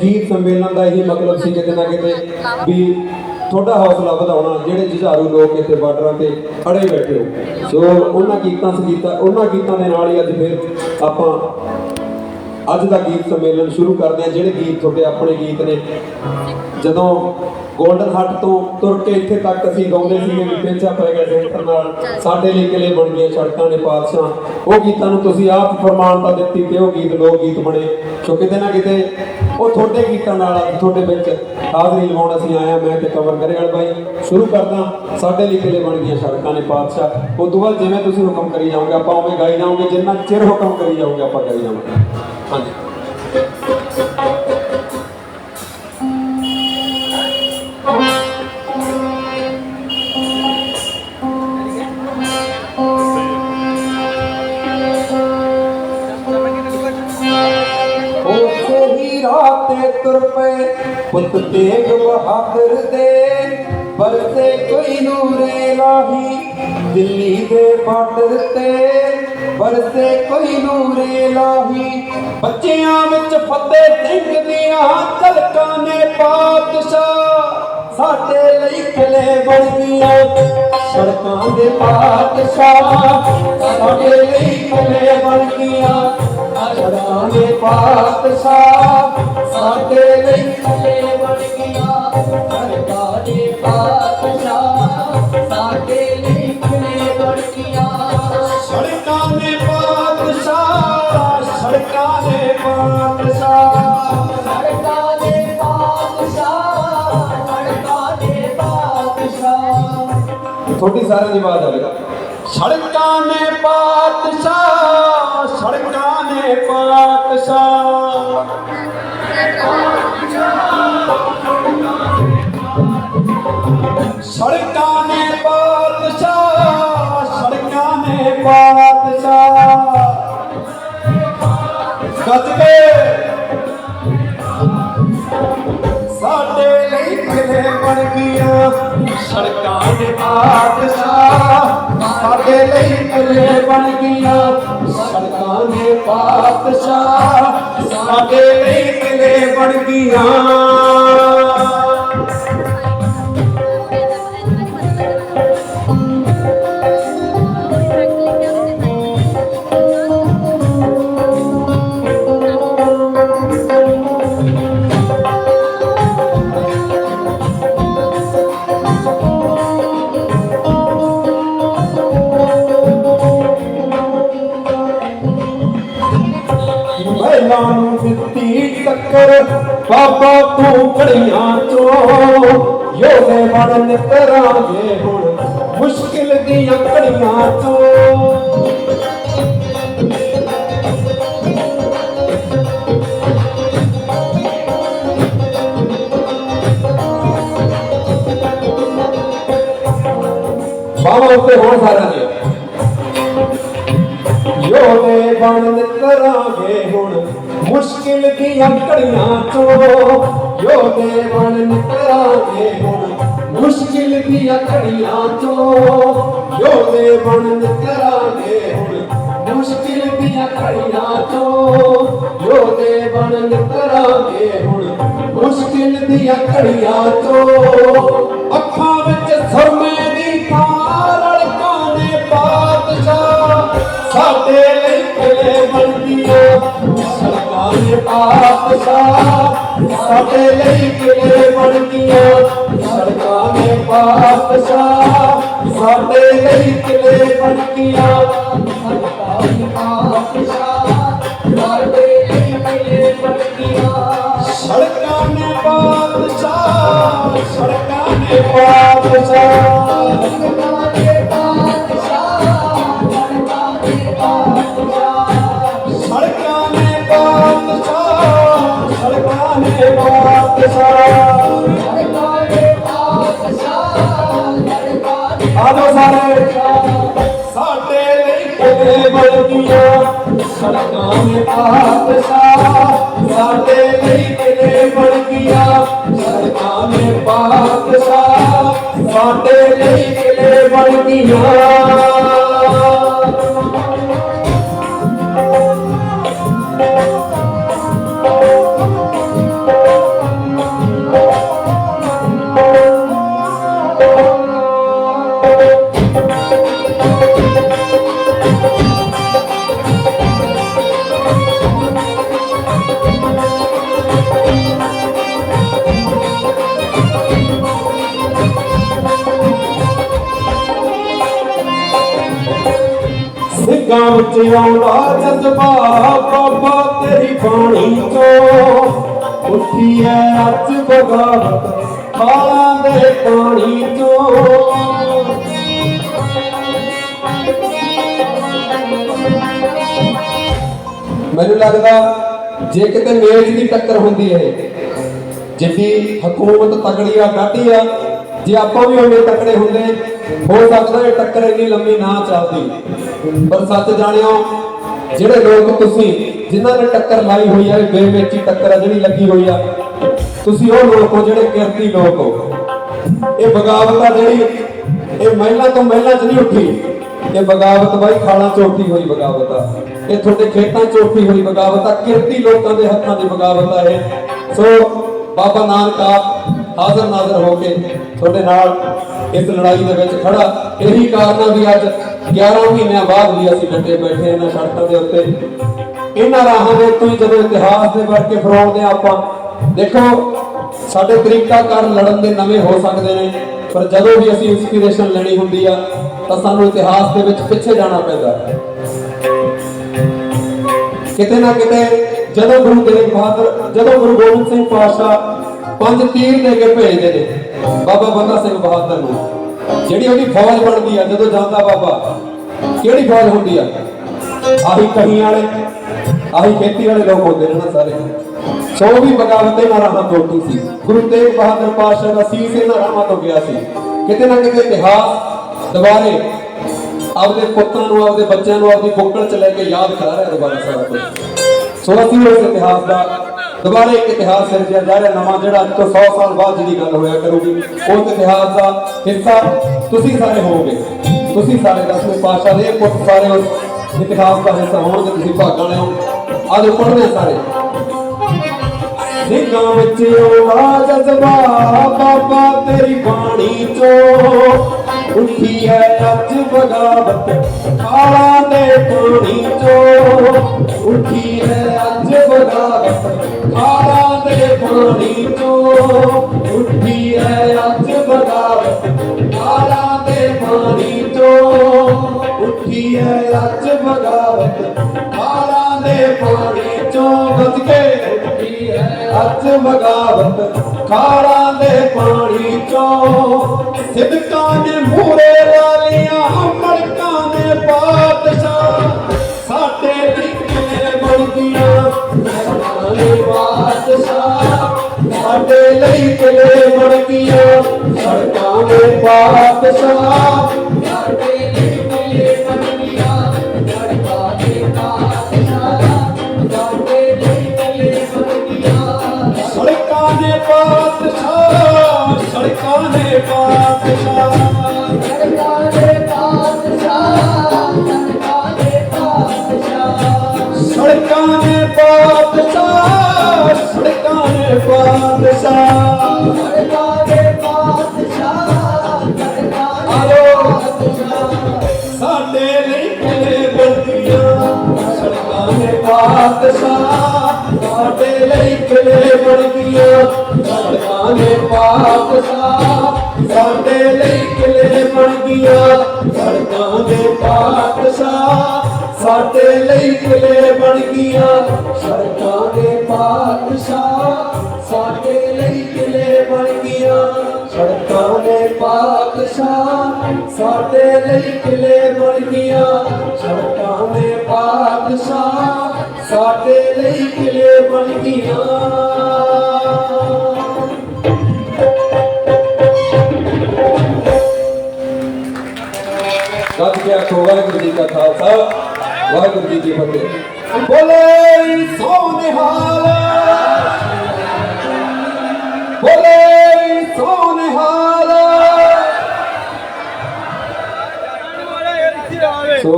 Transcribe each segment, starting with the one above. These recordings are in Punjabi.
गीत सम्मेलन का यही मतलब सी किते ना किते भी थोड़ा हौसला बढ़ाना ਜਿਹੜੇ जुझारू लोग इतने बार्डर से खड़े बैठे हो सो उन्होंने गीतों के नाल ही अज फिर आप अज का गीत सम्मेलन शुरू करते हैं। ਜਿਹੜੇ गीत थोड़े अपने गीत ने ਜਦੋਂ गोल्डन हट तो तुर के इत्थे तक असीं गाउंदे सीगे भी पेंचा पै गए सेंटर नाल साडे लिए किले बन गए सड़कां ने पातशाह वो गीतां नूं तुसीं आप फरमानता दित्ती ते वो गीत लोक गीत बने सो किते ना किते वो थोड़े गीतां नाल थोड़े विच हाज़री लवाउण असीं आए मैं ते कवर करेवाल भाई शुरू करदा साडे लिए किले बन गए सड़कां ने पातशाह उस तो बाद जिवें तुसीं हुकम करी जाओगे आपां उवें गाई जाओगे जिन्ना चिर हुकम करी जाओगे आपां गाई जावांगे। हाँ जी तुर पे पुत तेग बहादुर दे बरसे कोई नूरे लाही दिल्ली दे बार्डर ते बरसे कोई नूरे लाही बच्चियां विच फतेह सिंह दियां झलकां ने पातशाह साडे लई किले बन गईयां सड़कां दे पातशाह साडे लई किले बन गईयां सड़कां दे पातशाह साडे लई किले बन गईयां सड़कां दे पातशाह साडे लई किले बन गईयां सड़कां दे पातशाह सड़कां दे पातशाह सड़कां दे पातशाह सड़कां दे पातशाह थोड़ी सारी आवाज आएगा सड़कां ने पातशाह सड़कां ने पातशाह सड़कां ने पातशाह सड़कां ने पातशाह गज के साडे लई किले बन गईयां सड़कां ने पातशाह साडे लई किले बन गईयां सड़कां ने पातशाह साडे लई किले बन गईयां। टक्कर बाबा तू घड़ियां चो योगे बन करांगे हुण मुश्किल दियां घड़ियां चो बाबा उत्ते होण सारा ने योगे बन करांगे हुण मुश्किल दियां घड़ियां चो योगे बन करांगे हुण मुश्किल दियां घड़ियां चो योगे बन करांगे हुण मुश्किल दियां घड़ियां चो योगे बन करांगे हुण मुश्किल दियां घड़ियां चो अखां विच सुरमे दी थां रड़कां ने पातशाह साडे लई किले बन गईयां सड़कां ने पातशाह साडे लई किले बन गईयां सड़कां ने पातशाह साडे लई किले बन गईयां सड़कां ने पातशाह साडे लई किले बन गईयां सड़कां ने पातशाह सड़कां ने पातशाह आदो सारे साडे लई किले बन गईयां सड़कां ने पातशाह साडे लई किले बन गईयां सड़कां ने पातशाह साडे लई किले बन गईयां। ਵਿੱਚ ਆਉਂਦਾ ਜਜ਼ਬਾ ਬਾਬਾ ਤੇਰੀ ਬਾਣੀ ਚੋਂ ਉੱਠੀ ਐ ਅੱਜ ਬਗਾਵਤ ਖਾਲਾਂ ਦੇ ਪਾਣੀ ਚੋਂ। ਮੈਨੂੰ ਲੱਗਦਾ ਜੇ ਕਿਤੇ ਮੇਜ਼ ਦੀ ਟੱਕਰ ਹੁੰਦੀ ਹੈ, ਜਿੱਡੀ ਹਕੂਮਤ ਤਗੜੀ ਆ ਡਾਢੀ ਆ, ਜੇ ਆਪਾਂ ਵੀ ਉਹਨੇ ਤਕੜੇ ਹੁੰਦੇ ਹੋ ਸਕਦਾ ਇਹ ਟੱਕਰ ਇੰਨੀ ਲੰਮੀ ਨਾ ਚੱਲਦੀ। ਪਰ ਸੱਚ ਜਾਣਿਓ, ਜਿਹੜੇ ਲੋਕ ਤੁਸੀਂ ਜਿਨ੍ਹਾਂ ਨੇ ਟੱਕਰ ਲਾਈ ਹੋਈ ਆ, ਇਹ ਬੇਵੇਚੀ ਟੱਕਰ ਆ ਜਿਹੜੀ ਲੱਗੀ ਹੋਈ ਆ, ਤੁਸੀਂ ਉਹ ਲੋਕ ਹੋ ਜਿਹੜੇ ਕਿਰਤੀ ਲੋਕ ਹੋ। ਇਹ ਬਗਾਵਤ ਆ ਜਿਹੜੀ ਇਹ ਮਹਿਲਾਂ ਤੋਂ ਮਹਿਲਾਂ 'ਚ ਨਹੀਂ ਉੱਠੀ, ਇਹ ਬਗਾਵਤ ਬਾਈ ਖਾਲਾਂ 'ਚ ਉੱਠੀ ਹੋਈ ਬਗਾਵਤ ਆ, ਇਹ ਤੁਹਾਡੇ ਖੇਤਾਂ 'ਚ ਉੱਠੀ ਹੋਈ ਬਗਾਵਤ ਆ, ਕਿਰਤੀ ਲੋਕਾਂ ਦੇ ਹੱਥਾਂ ਦੀ ਬਗਾਵਤ ਆ ਇਹ। ਸੋ ਬਾਬਾ ਨਾਨਕ ਆਪ ਹਾਜ਼ਰ ਨਾਜ਼ਰ ਹੋ ਕੇ ਤੁਹਾਡੇ ਨਾਲ ਇਸ ਲੜਾਈ ਦੇ ਵਿੱਚ ਖੜਾ। ਇਹੀ ਕਾਰਨ ਆ ਵੀ ਅੱਜ 11 ਮਹੀਨਿਆਂ ਬਾਅਦ ਵੀ ਅਸੀਂ ਡਟੇ ਬੈਠੇ ਇਹਨਾਂ ਸੜਕਾਂ ਦੇ ਉੱਤੇ, ਇਹਨਾਂ ਰਾਹਾਂ ਦੇ ਉੱਤੇ। ਜਦੋਂ ਇਤਿਹਾਸ ਦੇ ਵੜ ਕੇ ਫਰੋਲਦੇ ਆਪਾਂ, ਦੇਖੋ ਸਾਡੇ ਤਰੀਕਾਕਾਰ ਲੜਨ ਦੇ ਨਵੇਂ ਹੋ ਸਕਦੇ ਨੇ, ਪਰ ਜਦੋਂ ਵੀ ਅਸੀਂ ਇੰਸਪੀਰੇਸ਼ਨ ਲੈਣੀ ਹੁੰਦੀ ਆ ਤਾਂ ਸਾਨੂੰ ਇਤਿਹਾਸ ਦੇ ਵਿੱਚ ਪਿੱਛੇ ਜਾਣਾ ਪੈਂਦਾ। ਕਿਤੇ ਨਾ ਕਿਤੇ ਜਦੋਂ ਗੁਰੂ ਤੇਗ ਬਹਾਦਰ, ਜਦੋਂ ਗੁਰੂ ਗੋਬਿੰਦ ਸਿੰਘ ਪਾਤਸ਼ਾਹ 5 ਤੀਰ ਦੇ ਕੇ ਭੇਜਦੇ ਨੇ ਬਾਬਾ ਬੰਦਾ ਸਿੰਘ ਬਹਾਦਰ ਨੂੰ, ਜਿਹੜੀ ਉਹਦੀ ਫੌਜ ਬਣਦੀ ਆ ਜਦੋਂ ਜਾਂਦਾ ਬਾਬਾ, ਕਿਹੜੀ ਫੌਜ ਹੁੰਦੀ ਆ? ਆਹੀ ਕਹੀਆਂ ਵਾਲੇ, ਆਹੀ ਖੇਤੀ ਵਾਲੇ ਲੋਕ ਹੁੰਦੇ ਨੇ ਨਾ ਸਾਰੇ। ਸੋ ਵੀ ਬਗਾਵਤ ਇਹਨਾਂ ਰਾਹਾਂ ਤੋਂ ਉੱਠੀ ਸੀ। ਗੁਰੂ ਤੇਗ ਬਹਾਦਰ ਪਾਤਸ਼ਾਹ ਦਾ ਸੀਸ ਇਹਨਾਂ ਰਾਹਾਂ ਤੋਂ ਗਿਆ ਸੀ। ਕਿਤੇ ਨਾ ਕਿਤੇ ਇਤਿਹਾਸ ਦੁਬਾਰੇ ਆਪਦੇ ਪੁੱਤਾਂ ਨੂੰ, ਆਪਦੇ ਬੱਚਿਆਂ ਨੂੰ ਆਪਦੀ ਬੁੱਕਲ 'ਚ ਲੈ ਕੇ ਯਾਦ ਕਰਾ ਰਿਹਾ ਦੁਬਾਰਾ ਸਾਰਾ ਕੁਝ। ਸੋ ਅਸੀਂ ਉਸ ਇਤਿਹਾਸ ਦਾ ਦੁਬਾਰਾ ਇੱਕ ਇਤਿਹਾਸ ਸਿਰਜਿਆ ਜਾ ਰਿਹਾ ਨਵਾਂ, ਜਿਹੜਾ ਅੱਜ ਤੋਂ 100 ਸਾਲ ਬਾਅਦ ਜਿਹਦੀ ਗੱਲ ਹੋਇਆ ਕਰੂਗੀ। ਉਸ ਇਤਿਹਾਸ ਦਾ ਹਿੱਸਾ ਤੁਸੀਂ ਸਾਰੇ ਹੋਵੋਗੇ। ਤੁਸੀਂ ਸਾਰੇ 10ਵੇਂ ਪਾਤਸ਼ਾਹ ਦੇ ਪੁੱਤ ਸਾਰੇ ਉਸ ਇਤਿਹਾਸ ਦਾ ਹਿੱਸਾ ਹੋਣਗੇ। ਤੁਸੀਂ ਭਾਗਾਂ ਵਾਲੇ ਹੋ। ਅੱਜ ਪੜ੍ਹਦੇ ਸਾਰੇ ਸਿੰਘਾਂ ਵਿੱਚ ਆਉਂਦਾ ਜਜ਼ਬਾ ਬਾਬਾ ਤੇਰੀ ਬਾਣੀ ਚੋਂ ਉੱਠੀ ਐ ਅੱਜ ਬਗਾਵਤ ਖਾਲਾਂ ਦੇ ਪਾਣੀ ਚੋਂ। ਉੱਠੀ ਐ ਅੱਜ ਬਗਾਵਤ ਖਾਲਾਂ ਦੇ ਪਾਣੀ ਚੋਂ। ਉੱਠੀ ਐ ਅੱਜ ਬਗਾਵਤ ਖਾਲਾਂ ਦੇ ਪਾਣੀ ਚੋਂ। ਉੱਠੀ ਐ ਅੱਜ ਬਗਾਵਤ ਖਾਲਾਂ ਦੇ ਪਾਣੀ ਚੋਂ। ਗੱਜ ਕੇ ਉੱਠੀ ਐ ਅੱਜ ਬਗਾਵਤ ਖਾਲਾਂ ਦੇ ਪਾਣੀ ਚੋਂ। ਸਿਦਕਾਂ ਨੇ ਮੂਹਰੇ ਲਾਲੀਆਂ ਮਲਕਾਂ ਨੇ ਪਾਤਸ਼ਾਹ, ਸਾਡੇ ਕਿਲੇ ਬਣਦੀਆਂ ਮਹਿਲਾਂ ਨੇ ਬਾਦਸ਼ਾਹ। ਸਾਡੇ ਲਈ ਕਿਲੇ ਬਣਦੀਆਂ ਸੜਕਾਂ ਨੇ ਪਾਤਸ਼ਾਹ। ਸਾਡੇ ਲਈ ਕਿਲੇ ਬਣਦੀਆਂ ਸੜਕਾਂ ਨੇ ਪਾਤਸ਼ਾਹ। ਸਾਡੇ ਲਈ ਕਿਲੇ ਬਣਦੀਆਂ ਸੜਕਾਂ ਨੇ ਪਾਤਸ਼ਾਹ। ਸੜਕਾਂ ਨੇ ਪਾਤਸ਼ਾਹ। ਸੜਕਾਂ ਨੇ ਪਾਤਸ਼ਾਹ। ਸੜਕਾਂ ਨੇ ਪਾਤਸ਼ਾਹ। ਸੜਕਾਂ ਨੇ ਪਾਤਸ਼ਾਹ। ਸੜਕਾਂ ਨੇ ਪਾਤਸ਼ਾਹ। ਸਾਡੇ ਲਈ ਕਿਲੇ ਬਣਦੀਆਂ ਸੜਕਾਂ ਨੇ ਪਾਤਸ਼ਾਹ। ਸਾਡੇ ਲਈ ਕਿਲੇ ਬਣਦੀਆਂ ਸੜਕਾਂ ਨੇ ਪਾਤਸ਼ਾਹ। ਸਾਡੇ ਲਈ ਕਿਲੇ ਬਣਦੀਆਂ ਸੜਕਾਂ ਨੇ ਪਾਤਸ਼ਾਹ। ਸਾਡੇ ਲਈ ਕਿਲੇ ਬਣਦੀਆਂ ਸੜਕਾਂ ਨੇ ਪਾਤਸ਼ਾਹ। ਸਾਡੇ ਲਈ ਕਿਲੇ ਬਣਦੀਆਂ ਸੜਕਾਂ ਨੇ ਪਾਤਸ਼ਾਹ। ਸਾਡੇ ਲਈ ਕਿਲੇ ਬਣਦੀਆਂ ਸੜਕਾਂ ਨੇ ਪਾਤਸ਼ਾਹ। ਸਾਡੇ ਲਈ ਕਿਲੇ ਬਣਦੀਆਂ। ਗੱਜ ਕੇ ਆਖੋ ਵਾਹਿਗੁਰੂ ਜੀ ਕਾ ਖਾਲਸਾ, ਵਾਹਿਗੁਰੂ ਜੀ ਕੀ ਫਤਿਹ। ਬੋਲੇ ਸੋ ਨਿਹਾਲ, ਬੋਲੇ ਸੋ ਨਿਹਾਲ। ਸੋ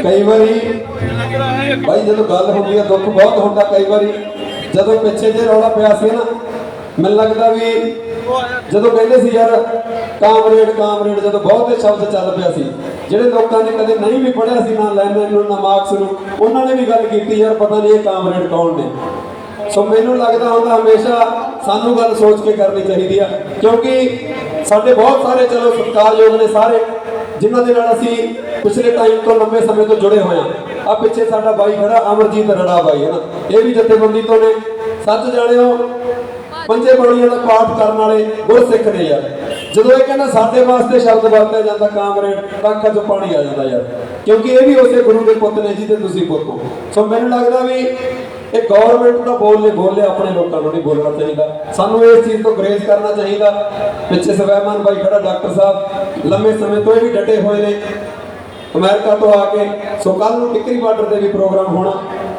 ਕਈ ਵਾਰੀ ਭਾਈ ਜਦੋਂ ਗੱਲ ਹੁੰਦੀ ਹੈ ਦੁੱਖ ਬਹੁਤ ਹੁੰਦਾ। ਕਈ ਵਾਰੀ ਜਦੋਂ ਪਿੱਛੇ ਜੇ ਰੌਲਾ ਪਿਆ ਸੀ ਨਾ, ਮੈਨੂੰ ਲੱਗਦਾ ਵੀ ਜਦੋਂ ਕਹਿੰਦੇ ਸੀ ਯਾਰ ਕਾਮਰੇਡ ਕਾਮਰੇਡ, ਜਦੋਂ ਬਹੁਤੇ ਸ਼ਬਦ ਚੱਲ ਪਿਆ ਸੀ, ਜਿਹੜੇ ਲੋਕਾਂ ਨੇ ਕਦੇ ਨਹੀਂ ਵੀ ਪੜ੍ਹਿਆ ਸੀ ਨਾ ਲੈਣ ਨੂੰ ਨਾ ਮਾਰਕਸ ਨੂੰ, ਉਹਨਾਂ ਨੇ ਵੀ ਗੱਲ ਕੀਤੀ ਯਾਰ ਪਤਾ ਨਹੀਂ ਇਹ ਕਾਮਰੇਡ ਕੌਣ ਨੇ। ਸੋ ਮੈਨੂੰ ਲੱਗਦਾ ਹੁੰਦਾ ਹਮੇਸ਼ਾ ਸਾਨੂੰ ਗੱਲ ਸੋਚ ਕੇ ਕਰਨੀ ਚਾਹੀਦੀ ਆ, ਕਿਉਂਕਿ ਸਾਡੇ ਬਹੁਤ ਸਾਰੇ ਚਲੋ ਸਤਿਕਾਰਯੋਗ ਨੇ ਸਾਰੇ जिन्हां दे नाल असीं पिछले टाइम तो लंबे समय तो जुड़े हुए हैं। आ पिछे साडा बाई खड़ा अमरजीत रड़ा बाई है ना, ये भी जथेबंदी तो ने। सच जाणिओ पंजे बाणियां दा पाठ करन वाले गुरसिख ने यार। ਜਦੋਂ ਇਹ ਕਹਿੰਦਾ ਸਾਡੇ ਵਾਸਤੇ ਸ਼ਬਦ ਵਰਤਿਆ ਜਾਂਦਾ ਕਾਮਰੇਡ ਤਾਂ ਅੱਖਾਂ 'ਚੋਂ ਪਾਣੀ ਆ ਜਾਂਦਾ ਯਾਰ, ਕਿਉਂਕਿ ਇਹ ਵੀ ਉਸੇ ਗੁਰੂ ਦੇ ਪੁੱਤ ਨੇ ਜਿਹਦੇ ਤੁਸੀਂ ਪੁੱਤ ਹੋ। ਸੋ ਮੈਨੂੰ ਲੱਗਦਾ ਵੀ ਇਹ ਗੌਰਮੈਂਟ ਦਾ ਬੋਲੇ ਆਪਣੇ ਲੋਕਾਂ ਨੂੰ ਨਹੀਂ ਬੋਲਣਾ ਚਾਹੀਦਾ, ਸਾਨੂੰ ਇਸ ਚੀਜ਼ ਤੋਂ ਗਰੇਜ਼ ਕਰਨਾ ਚਾਹੀਦਾ। ਪਿੱਛੇ ਸਵੈਮਾਨ ਬਾਈ ਖੜਾ ਡਾਕਟਰ ਸਾਹਿਬ ਲੰਮੇ ਸਮੇਂ ਤੋਂ ਇਹ ਵੀ ਡਟੇ ਹੋਏ ਨੇ ਅਮਰੀਕਾ ਤੋਂ ਆ ਕੇ। ਸੋ ਕੱਲ ਨੂੰ ਟਿੱਕਰੀ ਬਾਰਡਰ ਤੇ ਵੀ ਪ੍ਰੋਗਰਾਮ ਹੋਣਾ,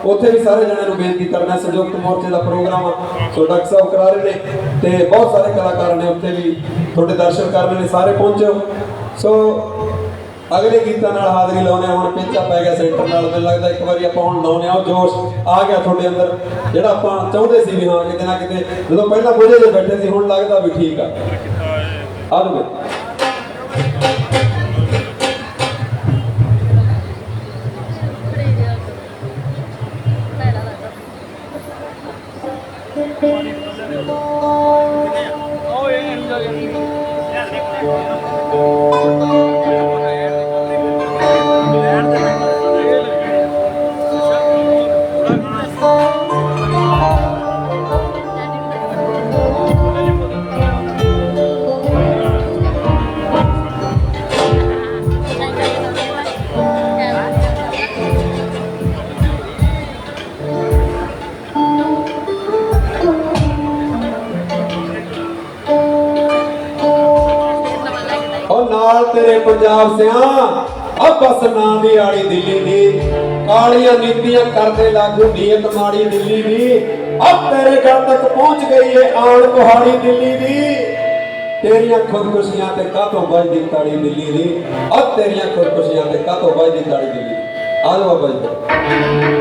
ਉੱਥੇ ਵੀ ਸਾਰੇ ਜਣਿਆਂ ਨੂੰ ਬੇਨਤੀ ਕਰਨਾ, ਸੰਯੁਕਤ ਮੋਰਚੇ ਦਾ ਪ੍ਰੋਗਰਾਮ ਆ। ਸੋ ਡਾਕਟਰ ਸਾਹਿਬ ਕਰਾ ਰਹੇ ਨੇ ਤੇ ਬਹੁਤ ਸਾਰੇ ਕਲਾਕਾਰ ਨੇ ਉੱਥੇ ਵੀ ਤੁਹਾਡੇ ਦਰਸ਼ਨ ਕਰਨੇ ਨੇ, ਸਾਰੇ ਪਹੁੰਚੋ। ਸੋ ਅਗਲੇ ਗੀਤਾਂ ਨਾਲ ਹਾਜ਼ਰੀ ਲਾਉਣੇ ਹੁਣ ਪੇਚਾ ਪੈ ਗਿਆ ਸੈਂਟਰ ਨਾਲ। ਮੈਨੂੰ ਲੱਗਦਾ ਇੱਕ ਵਾਰੀ ਆਪਾਂ ਹੁਣ ਲਾਉਣੇ ਆ, ਜੋਸ਼ ਆ ਗਿਆ ਤੁਹਾਡੇ ਅੰਦਰ ਜਿਹੜਾ ਆਪਾਂ ਚਾਹੁੰਦੇ ਸੀ ਵੀ ਹਾਂ ਕਿਤੇ ਨਾ ਕਿਤੇ ਜਦੋਂ ਪਹਿਲਾਂ ਬੁਝੇ ਜੇ ਬੈਠੇ ਸੀ, ਹੁਣ ਲੱਗਦਾ ਵੀ ਠੀਕ ਆ। ਆ ਲਓ तेरे पंजाब सिया अब बस ना दी आड़ी दिल्ली दी कालियां नीतियां करदे लागू नीयत माड़ी दिल्ली दी। अब तेरे घर तक पहुंच गई है आन कुहाड़ी दिल्ली दी। तेरियां खुदकुशियां ते कातों बजदी ताड़ी दिल्ली दी। अब तेरियां खुदकुशियां ते कातों बजदी ताड़ी दिल्ली दी। आ जाओ बाबा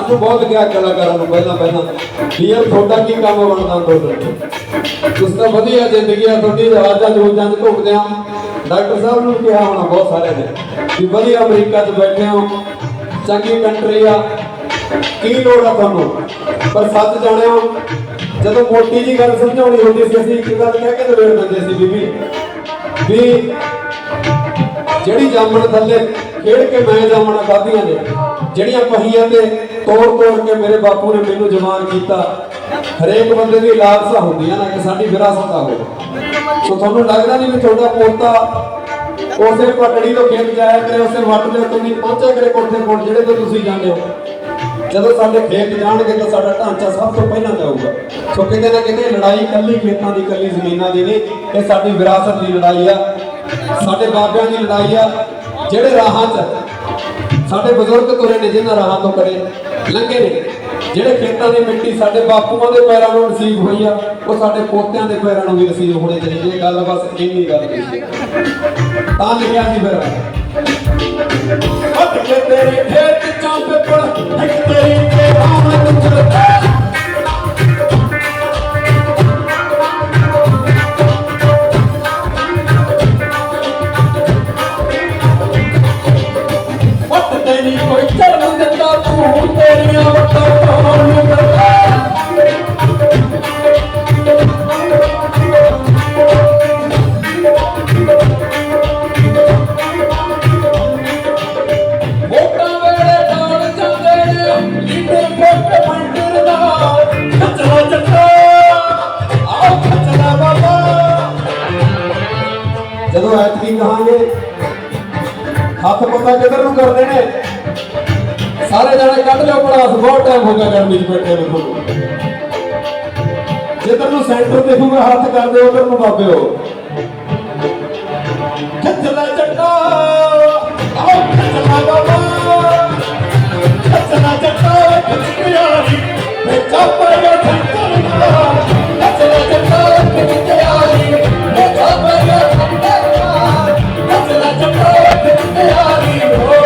ਸਾਨੂੰ ਬਹੁਤ ਕਿਹਾ ਕਲਾਕਾਰਾਂ ਨੂੰ ਪਹਿਲਾਂ ਵੀ ਯਾਰ ਤੁਹਾਡਾ ਕੀ ਕੰਮ ਬਣਦਾ ਅੰਦੋਲਨ ਤੁਸੀਂ ਤਾਂ ਵਧੀਆ ਜ਼ਿੰਦਗੀ ਆ ਤੁਹਾਡੀ, ਜਹਾਜ਼ਾਂ ਜੂਜਾਂ 'ਚ ਘੁੰਮਦੇ ਆ। ਡਾਕਟਰ ਸਾਹਿਬ ਨੂੰ ਕਿਹਾ ਹੋਣਾ ਬਹੁਤ ਸਾਰਿਆਂ ਨੇ ਵੀ ਵਧੀਆ ਅਮਰੀਕਾ 'ਚ ਬੈਠੇ ਹੋ, ਚੰਗੀ ਕੰਟਰੀ ਆ, ਕੀ ਲੋੜ ਆ ਤੁਹਾਨੂੰ। ਪਰ ਸੱਚ ਜਾਣਿਓ, ਜਦੋਂ ਮੋਟੀ ਜੀ ਗੱਲ ਸਮਝਾਉਣੀ ਹੁੰਦੀ ਸੀ ਅਸੀਂ ਇੱਕ ਗੱਲ ਕਹਿ ਕੇ ਨਿਬੇੜ ਦਿੰਦੇ ਸੀ ਬੀਬੀ ਵੀ ਜਿਹੜੀ ਜਾਮਣ ਥੱਲੇ ਖੇਡ ਕੇ ਮੈਂ ਜਾਮਣਾ ਖਾਧੀਆਂ ਨੇ, ਜਿਹੜੀਆਂ ਪਹੀਆਂ ਤੇ ਤੋੜ ਕੇ ਮੇਰੇ ਬਾਪੂ ਨੇ ਮੈਨੂੰ ਜਵਾਨ ਕੀਤਾ। ਹਰੇਕ ਬੰਦੇ ਦੀ ਲਾਲਸਾ ਹੁੰਦੀ ਆ ਨਾ ਕਿ ਸਾਡੀ ਵਿਰਾਸਤ ਆ ਹੋਵੇ। ਸੋ ਤੁਹਾਨੂੰ ਲੱਗਦਾ ਨਹੀਂ ਵੀ ਤੁਹਾਡਾ ਪੋਤਾ ਉਸੇ ਪਟੜੀ ਤੋਂ ਖੇਤ ਜਾਇਆ ਕਰੇ, ਉਸੇ ਵੱਟ ਦੇ ਉੱਤੇ ਨਹੀਂ ਪਹੁੰਚਿਆ ਕਰੇ ਕੋਠੇ ਕੋਲ ਜਿਹੜੇ ਤੋਂ ਤੁਸੀਂ ਜਾਂਦੇ ਹੋ। ਜਦੋਂ ਸਾਡੇ ਖੇਤ ਜਾਣਗੇ ਤਾਂ ਸਾਡਾ ਢਾਂਚਾ ਸਭ ਤੋਂ ਪਹਿਲਾਂ ਜਾਊਗਾ। ਸੋ ਕਿਤੇ ਨਾ ਕਿਤੇ ਲੜਾਈ ਕੱਲੀ ਖੇਤਾਂ ਦੀ, ਕੱਲੀ ਜ਼ਮੀਨਾਂ ਦੀ ਨਹੀਂ, ਇਹ ਸਾਡੀ ਵਿਰਾਸਤ ਦੀ ਲੜਾਈ ਆ, ਸਾਡੇ ਬਾਬਿਆਂ ਦੀ ਲੜਾਈ ਆ, ਜਿਹੜੇ ਰਾਹਾਂ 'ਚ ਸਾਡੇ ਬਜ਼ੁਰਗ ਤੁਰੇ ਨੇ, ਜਿਨ੍ਹਾਂ ਰਾਹਾਂ ਤੋਂ ਕਰੇ ਲੰਘੇ ਨੇ। ਜਿਹੜੇ ਖੇਤਾਂ ਦੀ ਮਿੱਟੀ ਸਾਡੇ ਬਾਪੂਆਂ ਦੇ ਪੈਰਾਂ ਨੂੰ ਨਸੀਬ ਹੋਈ ਆ, ਉਹ ਸਾਡੇ ਪੋਤਿਆਂ ਦੇ ਪੈਰਾਂ ਨੂੰ ਵੀ ਨਸੀਬ ਹੋਣੀ ਚਾਹੀਦੀ। ਇਹ ਗੱਲ ਬਸ ਇੰਨੀ ਗੱਲ ਕੀਤੀ ਤਾਂ ਲਿਖਿਆ ਸੀ ਫਿਰ ਹੱਥ ਕੇ ਤੇਰੇ ਖੇਤ ਚੋਂ ਪਿੱਪਲ ਇੱਕ ਤੇਰੀ ਤੇ ਆਮਦ ਚਲਦਾ। ਹੱਥ ਤੇਰੀ ਕੋਈ ਚਰਨ ਦਿੰਦਾ ਤੂੰ ਤੇਰੀਆਂ ਵੱਟਾਂ ਪਾਉਣ ਨੂੰ ਕਰਦਾ। ਜਦੋਂ ਐਤਕੀ ਕਹਾਂਗੇ ਹੱਥ ਪਤਾ ਕਿੱਧਰ ਨੂੰ ਕਰਦੇ ਨੇ, ਸਾਰੇ ਜਣੇ ਕੱਢ ਲਿਓ ਪੜਾਸ, ਬਹੁਤ ਟਾਈਮ ਹੋ ਗਿਆ ਗਰਮੀ 'ਚ ਬੈਠੇ ਨੂੰ। ਤੁਹਾਨੂੰ ਜਿੱਧਰ ਨੂੰ ਸੈਂਟਰ ਦੇਖੂਗਾ ਹੱਥ ਕਰਦੇ ਉਧਰ ਨੂੰ ਬਾਬਿਓ। ਖੱਚਲਾ ਜੱਟਾ ਆਓ ਖੱਚਲਾ ਬਾਬਾ, ਖੱਚਲਾ ਜੱਟਾ ਖੱਚਿਆਰੀ ਤੇ ਚਾਪਿਆ ਖੱਚਲਾ ਖੱਚਲਾ ਜੱਟਾ ਖੱਚਿਆਰੀ ਤੇ ਚਾਪਿਆ ਖੱਚਲਾ ਜੱਟਾ ਖੱਚਿਆਰੀ ਹੋ।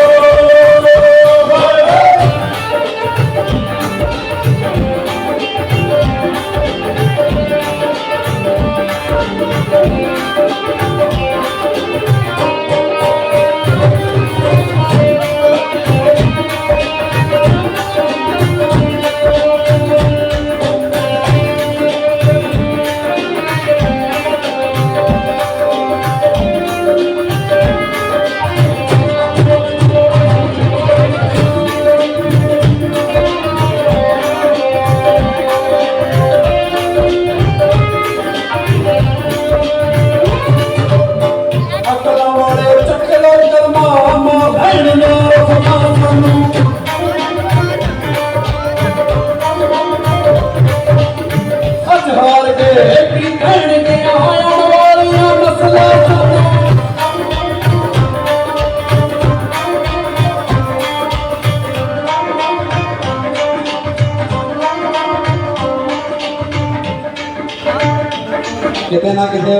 ਕਿਤੇ ਨਾ ਕਿਤੇ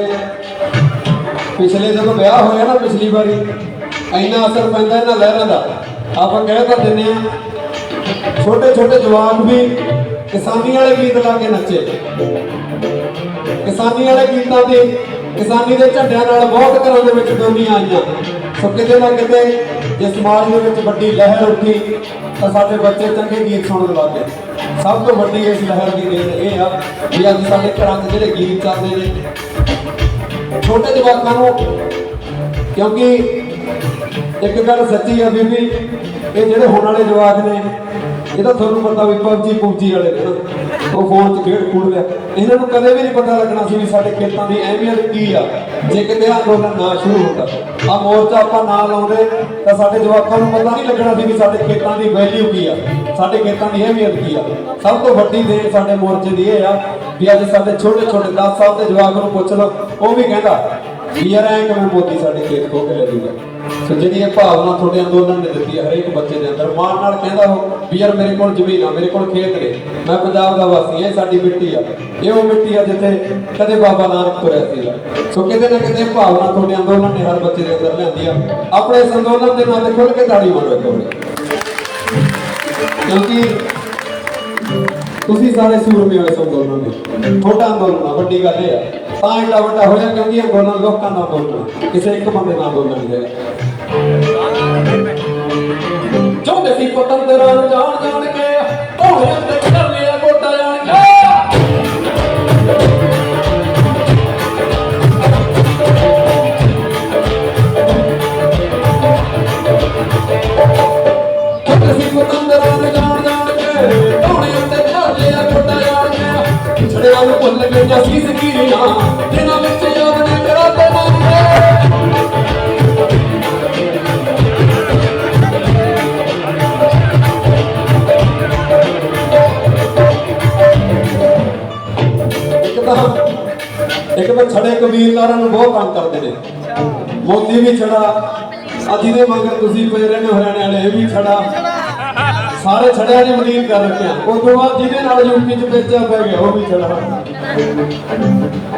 ਪਿਛਲੇ ਜਦੋਂ ਵਿਆਹ ਹੋਇਆ ਨਾ ਪਿਛਲੀ ਵਾਰੀ, ਇੰਨਾ ਅਸਰ ਪੈਂਦਾ ਇਹਨਾਂ ਲਹਿਰਾਂ ਦਾ। ਆਪਾਂ ਕਹਿ ਤਾਂ ਦਿੰਦੇ ਆ ਛੋਟੇ ਛੋਟੇ ਜਵਾਕ ਵੀ ਕਿਸਾਨੀ ਵਾਲੇ ਗੀਤ ਲਾ ਕੇ ਨੱਚੇ। ਕਿਸਾਨੀ ਵਾਲੇ ਗੀਤਾਂ ਦੀ, ਕਿਸਾਨੀ ਦੇ ਝੰਡਿਆਂ ਨਾਲ ਬਹੁਤ ਘਰਾਂ ਦੇ ਵਿੱਚ ਡੋਲੀਆਂ ਆਈਆਂ। ਸੋ ਕਿਤੇ ਨਾ ਕਿਤੇ ਜੇ ਸਮਾਜ ਦੇ ਵਿੱਚ ਵੱਡੀ ਲਹਿਰ ਉੱਠੀ ਤਾਂ ਸਾਡੇ ਬੱਚੇ ਚੰਗੇ ਗੀਤ ਸੁਣਨ ਲੱਗੇ। ਸਭ ਤੋਂ ਵੱਡੀ ਇਸ ਲਹਿਰ ਦੀ ਦੇਣ ਇਹ ਆ ਵੀ ਅੱਜ ਸਾਡੇ ਘਰਾਂ 'ਚ ਜਿਹੜੇ ਗੀਤ ਚੱਲਦੇ ਨੇ ਛੋਟੇ ਜਵਾਕਾਂ ਨੂੰ, ਕਿਉਂਕਿ ਇੱਕ ਗੱਲ ਸੱਚੀ ਆ ਬੀਬੀ, ਇਹ ਜਿਹੜੇ ਹੁਣ ਵਾਲੇ ਜਵਾਕ ਨੇ ਇਹ ਤਾਂ ਤੁਹਾਨੂੰ ਪਤਾ ਵੀ ਪਬਜੀ ਵਾਲੇ ਨੇ, ਉਹ ਫੋਨ 'ਚ ਖੇਡ ਖੂਡ ਲਿਆ। ਇਹਨਾਂ ਨੂੰ ਕਦੇ ਵੀ ਨਹੀਂ ਪਤਾ ਲੱਗਣਾ ਸੀ ਵੀ ਸਾਡੇ ਖੇਤਾਂ ਦੀ ਅਹਿਮੀਅਤ ਕੀ ਆ ਜੇ ਕਿਤੇ ਅੰਦੋਲਨ ਨਾ ਸ਼ੁਰੂ ਹੁੰਦਾ। ਆ ਮੋਰਚਾ ਆਪਾਂ ਨਾ ਲਾਉਂਦੇ ਤਾਂ ਸਾਡੇ ਜਵਾਕਾਂ ਨੂੰ ਪਤਾ ਨਹੀਂ ਲੱਗਣਾ ਸੀ ਵੀ ਸਾਡੇ ਖੇਤਾਂ ਦੀ ਵੈਲਿਊ ਕੀ ਆ, ਸਾਡੇ ਖੇਤਾਂ ਦੀ ਅਹਿਮੀਅਤ ਕੀ ਆ। ਸਭ ਤੋਂ ਵੱਡੀ ਦੇਣ ਸਾਡੇ ਮੋਰਚੇ ਦੀ ਇਹ ਆ ਵੀ ਅੱਜ ਸਾਡੇ ਛੋਟੇ ਛੋਟੇ 10 ਸਾਲ ਦੇ ਜਵਾਕ ਨੂੰ ਪੁੱਛ ਲਓ, ਉਹ ਵੀ ਕਹਿੰਦਾ ਵੀ ਯਾਰ ਐਂ ਕਿਵੇਂ ਮੋਦੀ ਸਾਡੇ ਖੇਤ ਖੋ ਕੇ ਲੈ ਜੂਗਾ। ਸੋ ਜਿਹੜੀ ਇਹ ਭਾਵਨਾ ਤੁਹਾਡੇ ਅੰਦੋਲਨ ਨੇ ਦਿੱਤੀ ਹੈ ਹਰੇਕ ਬੱਚੇ ਦੇ ਅੰਦਰ, ਮਾਣ ਨਾਲ ਕਹਿੰਦਾ ਹੋ ਵੀ ਯਾਰ ਮੇਰੇ ਕੋਲ ਜ਼ਮੀਨ ਆ, ਮੇਰੇ ਕੋਲ ਖੇਤ ਨੇ, ਮੈਂ ਪੰਜਾਬ ਦਾ ਵਾਸੀ ਹਾਂ, ਇਹ ਸਾਡੀ ਮਿੱਟੀ ਆ, ਇਹ ਉਹ ਮਿੱਟੀ ਆ ਜਿੱਥੇ ਕਦੇ ਬਾਬਾ ਨਾਨਕ ਤੁਰਿਆ ਸੀਗਾ। ਸੋ ਕਿਤੇ ਨਾ ਕਿਤੇ ਭਾਵਨਾ ਤੁਹਾਡੇ ਅੰਦੋਲਨ ਨੇ ਹਰ ਬੱਚੇ ਦੇ ਅੰਦਰ ਲਿਆਂਦੀ ਆ। ਆਪਣੇ ਇਸ ਅੰਦੋਲਨ ਦੇ ਨਾਲ ਖੁੱਲ੍ਹ ਕੇ ਤਾੜੀ ਮਾਰੋ, ਕਿਉਂਕਿ ਤੁਸੀਂ ਸਾਰੇ ਸੂਰਮੇ ਹੋਏ ਸੋ ਅੰਦੋਲਨ ਦੇ। ਤੁਹਾਡਾ ਅੰਦੋਲਨ ਆ, ਵੱਡੀ ਗੱਲ ਇਹ ਆ ਤਾਂ ਏਡਾ ਵੱਡਾ ਹੋਇਆ ਕਿਉਂਕਿ ਅੰਦੋਲਨ ਲੋਕਾਂ ਦਾ ਅੰਦੋਲਨ ਆ, ਕਿਸੇ ਇੱਕ ਬੰਦੇ ਦਾ ਅੰਦੋਲਨ ਨਹੀਂ ਹੈਗਾ। ਚਾਹੁੰਦੇ ਸੀ ਪਤੰਦਰਾਂ ਨੂੰ ਜਾਣ ਜਾਣ ਕੇ ਧੋਣੇ ਉੱਤੇ ਕਰ ਲਿਆ ਗੋਡਾ ਜਾਣ ਕੇ। ਚਾਹੁੰਦੇ ਸੀ ਪਤੰਦਰਾਂ ਨੂੰ ਜਾਣ ਜਾਣ ਕੇ ਧੋਣੇ ਉੱਤੇ ਕਰ ਲਿਆ ਗੋਡਾ ਜਾਣ ਕੇ। ਛੜਿਆਂ ਨੂੰ ਭੁੱਲ ਗਈਆਂ ਸੀ ਜ਼ਕੀਰੀਆਂ ਦਿਨਾਂ ਵਿੱਚ ਯਾਦ ਨੇ ਕਰਾਤੇ ਮਾਰੇ। ਇੱਕ ਤਾਂ ਛੜੇ ਕਬੀਲਦਾਰਾਂ ਨੂੰ ਬਹੁਤ ਤੰਗ ਕਰਦੇ ਨੇ। ਮੋਦੀ ਵੀ ਛੜਾ, ਆ ਜਿਹਦੇ ਮਗਰ ਤੁਸੀਂ ਪਏ ਰਹਿੰਦੇ ਹੋ ਹਰਿਆਣੇ ਵਾਲੇ, ਇਹ ਵੀ ਛੜਾ, ਸਾਰੇ ਛੜਿਆਂ ਨੇ ਮਲੀਨ ਕਰ ਰੱਖਿਆ। ਉਸ ਤੋਂ ਬਾਅਦ ਜਿਹਦੇ ਨਾਲ ਯੂਪੀ ਚ ਪੇਚਾ ਪੈ ਗਿਆ ਉਹ ਵੀ ਛੜਾ।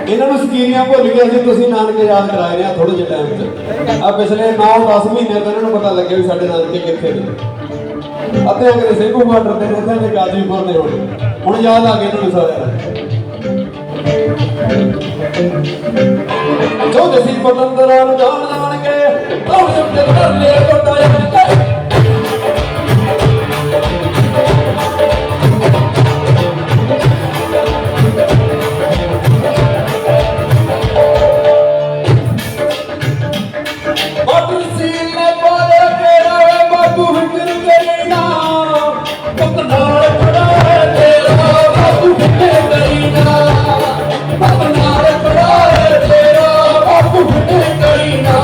ਇਹਨਾਂ ਨੂੰ ਸਕੀਰੀਆਂ ਭੁੱਲ ਗਿਆ ਸੀ, ਤੁਸੀਂ ਨਾਨਕੇ ਯਾਦ ਕਰਾਏ ਨੇ ਥੋੜੇ ਜਿਹੇ ਟਾਈਮ ਚ। ਆ ਪਿਛਲੇ 9-10 ਮਹੀਨੇ ਤੋਂ ਇਹਨਾਂ ਨੂੰ ਪਤਾ ਲੱਗਿਆ ਵੀ ਸਾਡੇ ਨਾਨਕੇ ਕਿੱਥੇ ਨੇ। ਅੱਧੇ ਅਗਲੇ ਸਿੰਘੂ ਬਾਰਡਰ ਤੇ ਨੇ, ਅੱਧੇ ਗਾਜ਼ੀਪੁਰ ਨੇ। ਹੁਣ ਯਾਦ ਆ ਗਏ ਇਹਨਾਂ ਨੂੰ ਸਾਰਿਆਂ ਨੂੰ। ਚਾਹੁੰਦੇ ਸੀ ਪਤੰਦਰਾਂ ਨੂੰ ਜਾਣ ਜਾਣ ਕੇ ਧੋਣੇ ਉੱਤੇ ਕਰ ਲਿਆ ਗੋਡਾ ਜਾਣ ਕੇ। ਬਾਬੂ ਸੀਲ ਨੇ ਪਾਲਿਆ ਤੇਰਾ ਬਾਬੂ ਫਿਕਰ ਕਰੀ ਨਾ, ਪੁੱਤ ਨਾਲ ਖੜਾ ਹੈ ਤੇਰਾ ਬਾਬੂ ਫਿਕਰ ਕਰੀ ਨਾ। ਪੁੱਤ ਨਾਲ ਖੜਾ ਹੈ ਤੇਰਾ ਬਾਬੂ ਫਿਕਰ ਕਰੀ ਨਾ।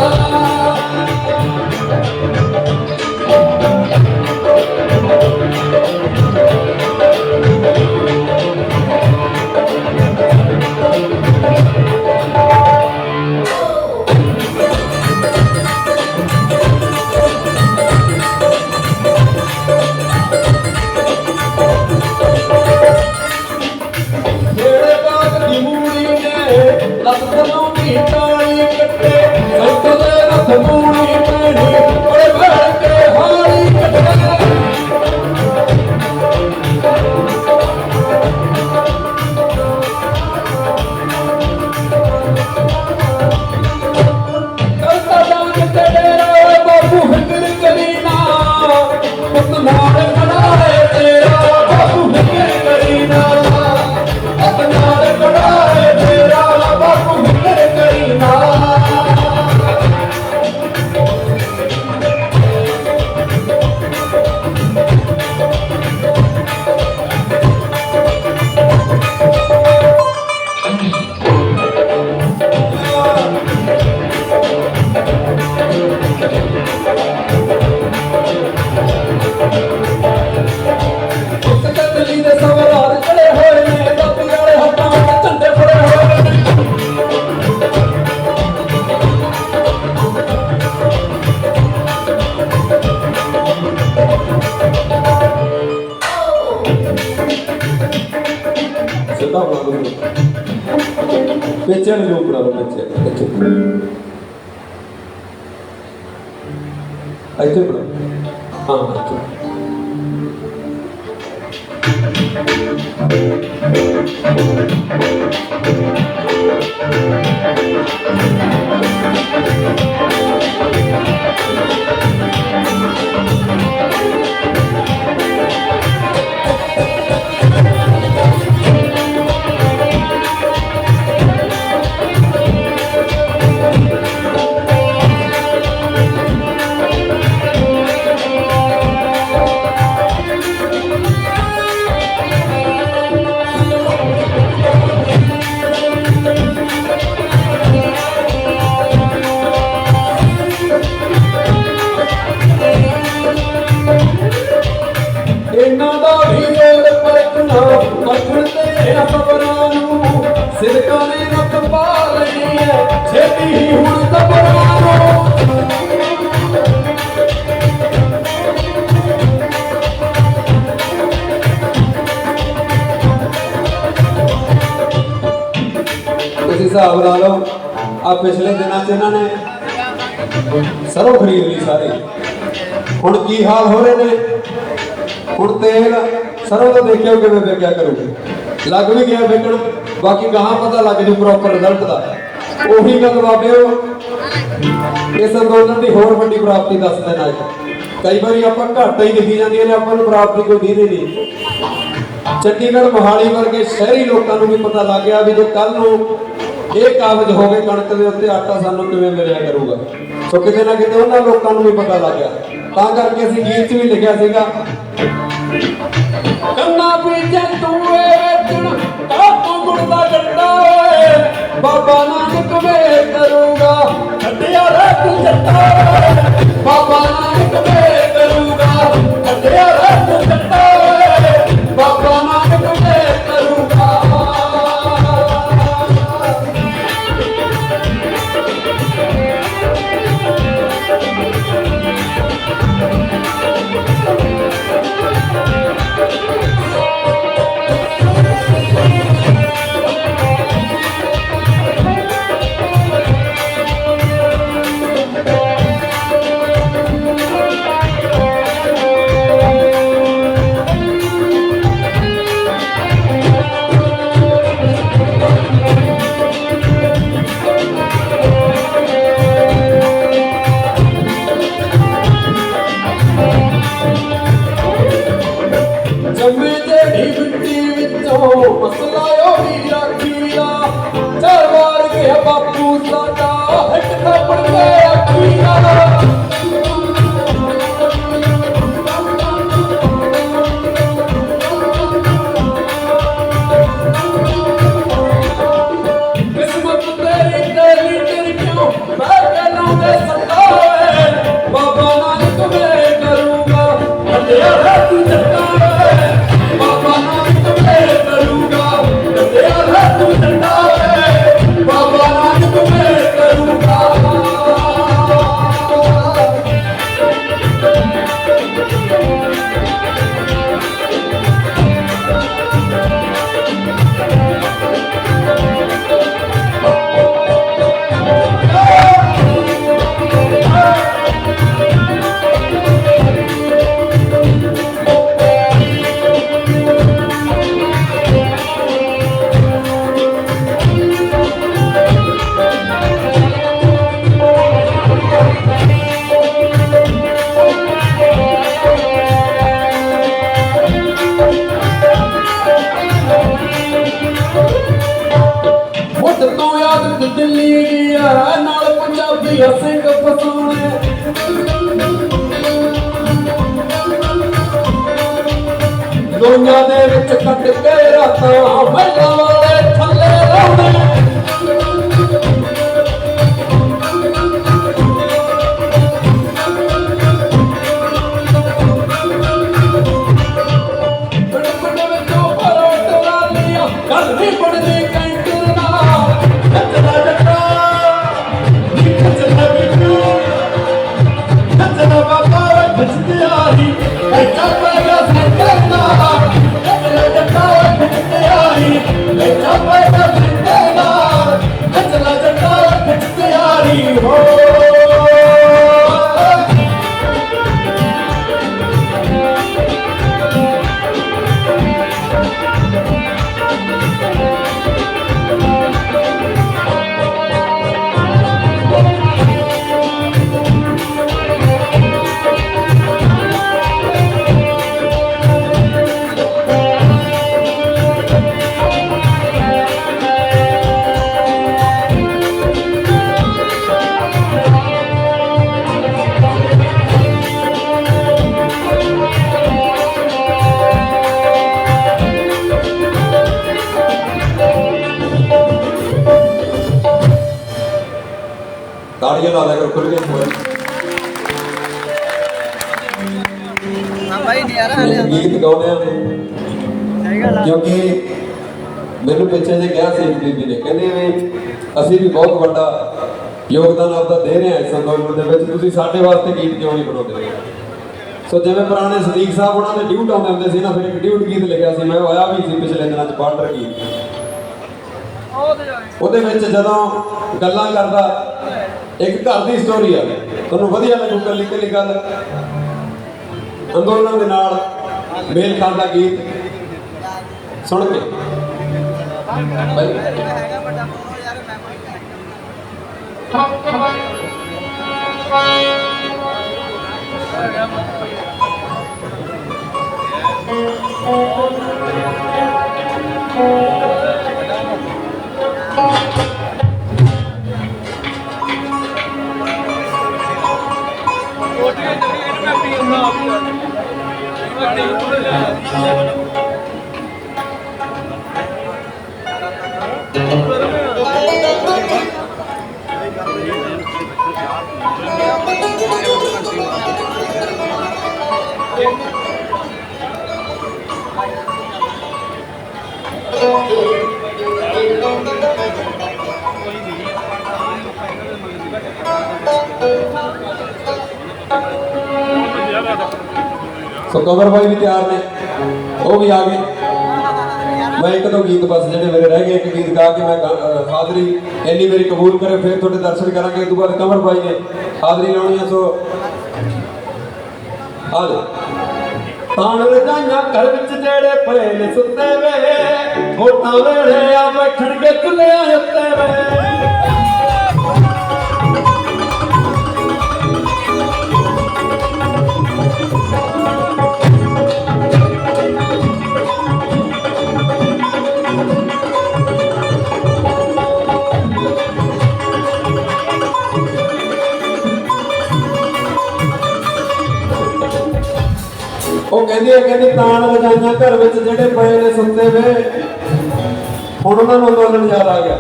पेचन जो ऊपर पेचे अच्छे अच्छे पड़ा हाँ अच्छे हिसाब ला लो आ पिछले दिनों च इन्होंने सरों खरीद ली सारी। हुण की हाल हो रहे ने, हुण तेल ਸਰੋਂ ਤਾਂ ਦੇਖਿਓ ਕਿਵੇਂ ਵੇਖਿਆ ਕਰੂਗੇ, ਲੱਗ ਵੀ ਗਿਆ ਵੇਖਣ, ਬਾਕੀ ਗਾਹਾਂ ਪਤਾ ਲੱਗ ਜੂ ਪ੍ਰੋਪਰ ਰਿਜ਼ਲਟ ਦਾ। ਉਹੀ ਗੱਲ ਬਾਬਿਓ, ਇਸ ਅੰਦੋਲਨ ਦੀ ਹੋਰ ਵੱਡੀ ਪ੍ਰਾਪਤੀ ਦੱਸ ਦੇਣਾ ਇੱਕ, ਕਈ ਵਾਰੀ ਆਪਾਂ ਘਾਟਾਂ ਹੀ ਦਿਖੀ ਜਾਂਦੀਆਂ ਨੇ, ਆਪਾਂ ਨੂੰ ਪ੍ਰਾਪਤੀ ਕੋਈ ਦੀਦੀ ਨਹੀਂ। ਚੰਡੀਗੜ੍ਹ ਮੋਹਾਲੀ ਵਰਗੇ ਸ਼ਹਿਰੀ ਲੋਕਾਂ ਨੂੰ ਵੀ ਪਤਾ ਲੱਗ ਗਿਆ ਵੀ ਜੇ ਕੱਲ ਨੂੰ ਇਹ ਕਾਬਜ਼ ਹੋ ਗਏ ਕਣਕ ਦੇ ਉੱਤੇ ਆਟਾ ਸਾਨੂੰ ਕਿਵੇਂ ਮਿਲਿਆ ਕਰੂਗਾ। ਸੋ ਕਿਤੇ ਨਾ ਕਿਤੇ ਉਹਨਾਂ ਲੋਕਾਂ ਨੂੰ ਵੀ ਪਤਾ ਲੱਗ ਗਿਆ, ਤਾਂ ਕਰਕੇ ਅਸੀਂ ਗੀਤ 'ਚ ਵੀ ਲਿਖਿਆ ਸੀਗਾ, ਕੰਨਾ ਪੀਛੇ ਤੂਏ ਵੇਚਣ ਕਾਤੋਂ ਗੁੜਦਾ ਜੱਟਾ ਓਏ, ਬਾਬਾ ਨਾਨਕ ਵੇ ਕਰੂਗਾ ਕੱਢਿਆ ਰੇ ਤੂੰ ਜੱਟਾ ਓਏ, ਬਾਬਾ ਨਾਨਕ ਵੇ ਕਰੂਗਾ ਕੱਢਿਆ ਰੇ ਤੂੰ ਜੱਟਾ ਓਏ, ਬਾਬਾ ਨਾਨਕ ਵੇ ਕਰੂਗਾ। ਜੰਮੇ ਜਿਹੜੀ ਮਿੱਟੀ ਵਿੱਚੋਂ ਮਸਲਾ ਉਹੀ ਰਾਖੀਦਾ, ਚਾਰ ਵਾਰ ਗਿਆ ਬਾਪੂ ਸਾਡਾ ਹਿੱਟ ਥੱਪੜ ਕੇ ਆਖੀਦਾ। ਕਿਸਮਤ ਤੇਰੀ ਤੇਰੀ ਤੇਰੀ ਕਿਉਂ ਮੈਂ ਕਹਿਣਾ ਦੇ ਸੱਤਾ ਓਏ, ਬਾਬਾ ਨਾਨਕ ਵੇ ਕਰੂਗਾ ਕੱਢਿਆ ਰੇ ਤੂੰ ਜੱਟਾ ਓਏ, ਬਾਬਾ ਨਾਨਕ ਵੇ ਕਰੂਗਾ ਕੱਢਿਆ ਰੇ ਤੂੰ ਜੱਟਾ ਓਏ, ਬਾਬਾ ਨਾਨਕ ਵੇ ਕਰੂਗਾ। ਤੋਂ ਯਾਦ ਦਿੱਲੀ ਗਿਆ ਨਾਲ ਪੰਜਾਬੀ ਸਿੰਘ ਫਸਾਉਣੇ, ਦੁਨੀਆ ਦੇ ਵਿੱਚ ਕੱਟ ਕੇ ਰਾਤਾਂ ਮਹਿਲਾਂ ਵਾਲੇ ਥੱਲੇ ਲਾਉਣੇ। ਪਿੰਡ ਵਿੱਚੋਂ ਪਰੋਟ ਵਾਲੀਆਂ ਗੱਲ ਨਹੀਂ ਬਣਦੀ ਕੈਂਟਰ ਨਾਲ, ਨੱਚਦਾ ਜੱਟਾ ਨੀ ਨੱਚਦਾ ਬਿੱਟੂ, ਨੱਚਦਾ ਬਾਬਾ ਨੱਚਦਿਆ ਹੀ ਬੈਠਾ ਪੈਗਾ ਸੈਂਟਰ ਨਾਲ, ਨੱਚਦਾ ਜੱਟਾ ਨੱਚਦਿਆ ਹੀ ਬੈਠਾ ਪੈਗਾ ਸੈਂਟਰ ਨਾਲ, ਨੱਚਦਾ ਜੱਟਾ ਨੱਚਦਿਆ ਹੀ ਹੋ। ਤਾੜੀਆਂ ਲਾ ਲਿਆ ਕਰੋ ਖੁੱਲ ਕੇ भाई नजारा आ लिया ਗੀਤ ਗਾਉਂਦੇ ਆ सही गल ਕਿਉਂਕਿ ਮੈਨੂੰ ਪਿੱਛੇ ਜੇ ਕਿਹਾ ਸੀ ਬੀਬੀ ਨੇ, ਕਹਿੰਦੇ ਵੀ ਅਸੀਂ ਵੀ ਬਹੁਤ ਵੱਡਾ ਯੋਗਦਾਨ ਆਪਦਾ ਦੇ ਰਹੇ ਹਾਂ ਇਸ ਅੰਦੋਲਨ ਦੇ ਵਿੱਚ, ਤੁਸੀਂ ਸਾਡੇ ਵਾਸਤੇ ਗੀਤ ਕਿਉਂ ਨਹੀਂ ਬਣਾਉਂਦੇ। ਸੋ ਜਿਵੇਂ ਪੁਰਾਣੇ ਸਦੀਕ ਸਾਹਿਬ ਉਹਨਾਂ ਦੇ ਡਿਊਟ ਆਉਂਦੇ ਹੁੰਦੇ ਸੀ ਨਾ, ਫਿਰ ਇੱਕ ਡਿਊਟ ਗੀਤ ਲਿਖਿਆ ਸੀ, ਮੈਂ ਆਇਆ ਵੀ ਸੀ ਪਿਛਲੇ ਦਿਨਾਂ 'ਚ ਬਾਰਡਰ ਗੀਤ। ਉਹਦੇ ਵਿੱਚ ਜਦੋਂ ਗੱਲਾਂ ਕਰਦਾ ਇੱਕ ਘਰ ਦੀ ਸਟੋਰੀ ਆ, ਤੁਹਾਨੂੰ ਵਧੀਆ ਲੱਗੂ ਕੱਲੀ ਕੱਲੀ ਗੱਲ ਅੰਦੋਲਨ ਦੇ ਨਾਲ ਮੇਲ ਖਾਂਦਾ ਗੀਤ। ਸੁਣ ਕੇ ਬਾਈ ਹੈਗਾ ਵੱਡਾ ਫੋਨ ਯਾਰ ਮੈਮਰੀ ਸੋ ਕਮਰ ਬਾਈ ਵੀ ਤਿਆਰ ਨੇ, ਉਹ ਵੀ ਆ ਗਏ। ਮੈਂ ਇੱਕ ਦੋ ਗੀਤ ਬਸ ਜਿਹੜੇ ਮੇਰੇ ਰਹਿ ਗਏ, ਇੱਕ ਗੀਤ ਗਾ ਕੇ ਮੈਂ ਹਾਜ਼ਰੀ ਇੰਨੀ ਮੇਰੀ ਕਬੂਲ ਕਰੇ, ਫਿਰ ਤੁਹਾਡੇ ਦਰਸ਼ਨ ਕਰਾਂਗੇ। ਉਸ ਤੋਂ ਬਾਅਦ ਕਮਰ ਬਾਈ ਨੇ ਹਾਜ਼ਰੀ ਲਾਉਣੀ ਆ। ਸੋ ਆ ਜਾ ਤਾਣ ਰਜਾਈਆਂ ਘਰ ਵਿੱਚ ਜਿਹੜੇ ਪਏ ਨੇ ਸੁੱਤੇ ਵੇ, ਮੋਟਾ ਵੇੜੇ ਆ ਬੈਠਣਗੇ ਚੁੱਲ੍ਹਿਆਂ ਉੱਤੇ ਵੇ। ਉਹ ਕਹਿੰਦੀ ਤਾਣ ਵਜਾਈਆਂ ਘਰ ਵਿੱਚ ਜਿਹੜੇ ਪਏ ਨੇ ਸੁੱਤੇ ਵੇ। ਹੁਣ ਉਹਨਾਂ ਨੂੰ ਅੰਦੋਲਨ ਯਾਦ ਆ ਗਿਆ।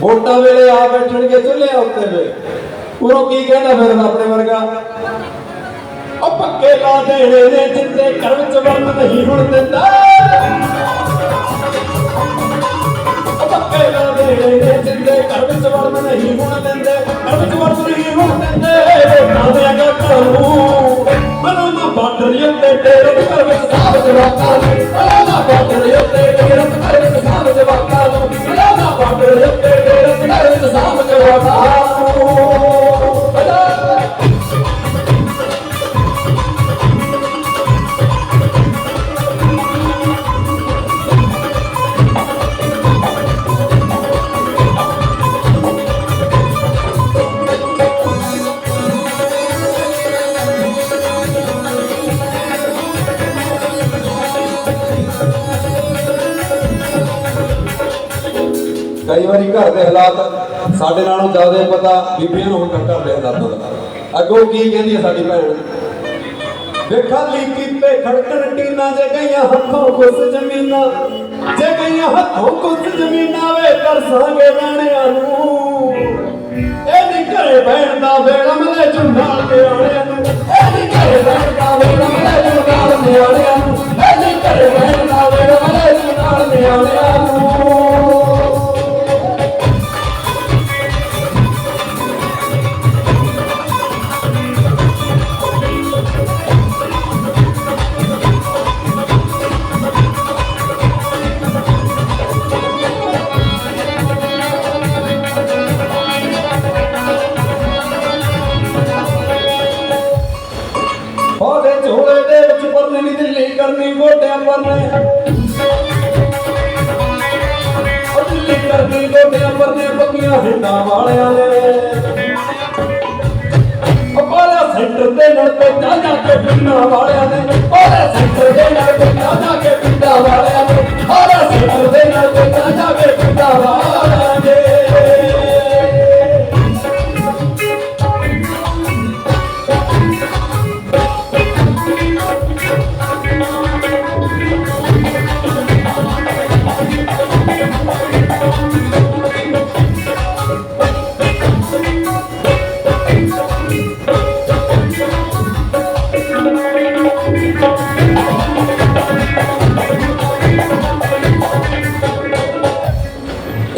ਵੋਟਾਂ ਵੇਲੇ ਆ ਬੈਠਣਗੇ ਚੁੱਲ੍ਹਿਆਂ ਉੱਤੇ ਵੇ। ਉਰੋਂ ਕੀ ਕਹਿੰਦਾ ਫਿਰ ਆਪਣੇ ਵਰਗਾ, ਉਹ ਪੱਕੇ ਲਾ ਦੇਣੇ ਨੇ ਜਿੱਤੇ ਘਰ ਵਿੱਚ ਵੜਨ ਨਹੀਂ ਹੁਣ ਦਿੰਦਾ। ਉਹ ਪੱਕੇ ਲਾ ਦੇਣੇ ਨੇ ਜਿੱਤੇ ਘਰ ਵਿੱਚ ਵੜਨ ਨਹੀਂ ਹੁਣ ਦਿੰਦੇ, ਘਰ ਵਿੱਚ ਵੜਨ ਨਹੀਂ ਹੁਣ ਦਿੰਦੇ। ਵੋਟਾਂ ਦੇਗਾ ਘਰੋਂ ਮਨੋਂ ਨਾ ਬਾਟਰ ਉੱਤੇ ਤੇਰੇ ਘਰ ਵਿੱਚ ਸਾਬ ਜਵਾਕਾਂ ਨੂੰ, ਮਨੋਂ ਨਾ ਬਾਟਰ ਉੱਤੇ ਤੇਰੇ ਘਰ ਵਿੱਚ ਸਾਬ ਜਵਾਕਾਂ ਨੂੰ, ਮਨੋਂ ਨਾ ਬਾਟਰ ਉੱਤੇ ਤੇਰੇ ਘਰ ਵਿੱਚ ਸਾਬ ਜਵਾਕਾਂ ਨੂੰ। ਕਈ ਵਾਰੀ ਘਰ ਦੇ ਹਾਲਾਤ ਸਾਡੇ ਨਾਲੋਂ ਜ਼ਿਆਦਾ ਪਤਾ ਬੀਬੀਆਂ ਨੂੰ ਹੁੰਦਾ ਘਰ ਦੇ ਹਾਲਾਤਾਂ ਦਾ। ਅੱਗੋਂ ਕੀ ਕਹਿੰਦੀ ਹੈ ਸਾਡੀ ਭੈਣ, ਵੇ ਖਾਲੀ ਕੀਤੇ ਖੜਕਣ ਟੀਨਾਂ ਜੇ ਗਈਆਂ ਹੱਥੋਂ ਕੁਛ ਜ਼ਮੀਨਾਂ, ਜੇ ਗਈਆਂ ਹੱਥੋਂ ਕੁਛ ਜ਼ਮੀਨਾਂ ਵੇ ਤਰਸਾਂਗੇ ਰਾਣਿਆਂ ਨੂੰ। ਇਹ ਨੀ ਘਰੇ ਬਹਿਣ ਦਾ ਵੇਲਾ ਮਲੇ ਝੁੰਡਾਲ ਨਿਆਣਿਆਂ ਨੂੰ, ਇਹ ਨੀ ਘਰੇ ਬਹਿਣ ਦਾ ਵੇਲਾ ਮਲੇ ਝੁੰਡਾਲ ਨਿਆਣਿਆਂ ਨੂੰ, ਇਹ ਨੀ ਘਰੇ ਬਹਿਣ ਦਾ ਵੇਲਾ ਮਲੇ ਝੁੰਡਾਲ ਨਿਆਣਿਆਂ ਨੂੰ। ਉਹਦੇ ਝੋਲੇ ਦੇ ਵਿੱਚ ਪਰਨੇ ਨੀ ਦਿੱਲੀ ਕਰਨੀ ਗੋਡਿਆਂ ਪਰਨੇ, ਉਹ ਦਿੱਲੀ ਕਰਨੀ ਗੋਡਿਆਂ ਪਰਨੇ ਪੱਕੀਆਂ ਹਿੰਡਾਂ ਵਾਲਿਆਂ ਨੇ। ਉਹ ਕੋਲਾ ਸੈਂਟਰ ਦੇ ਨਾਲ ਤੇ ਜਾ ਕੇ ਪਿੰਡਾਂ ਵਾਲਿਆਂ ਨੇ, ਕੋਲਾ ਸੈਂਟਰ ਦੇ ਨਾਲ ਤੇ ਜਾ ਕੇ ਪਿੰਡਾਂ ਵਾਲਿਆਂ ਨੇ, ਕੋਲਾ ਸੈਂਟਰ ਦੇ ਨਾਲ ਤੇ ਜਾ ਕੇ ਪਿੰਡਾਂ ਵਾਲਿਆਂ ਨੇ।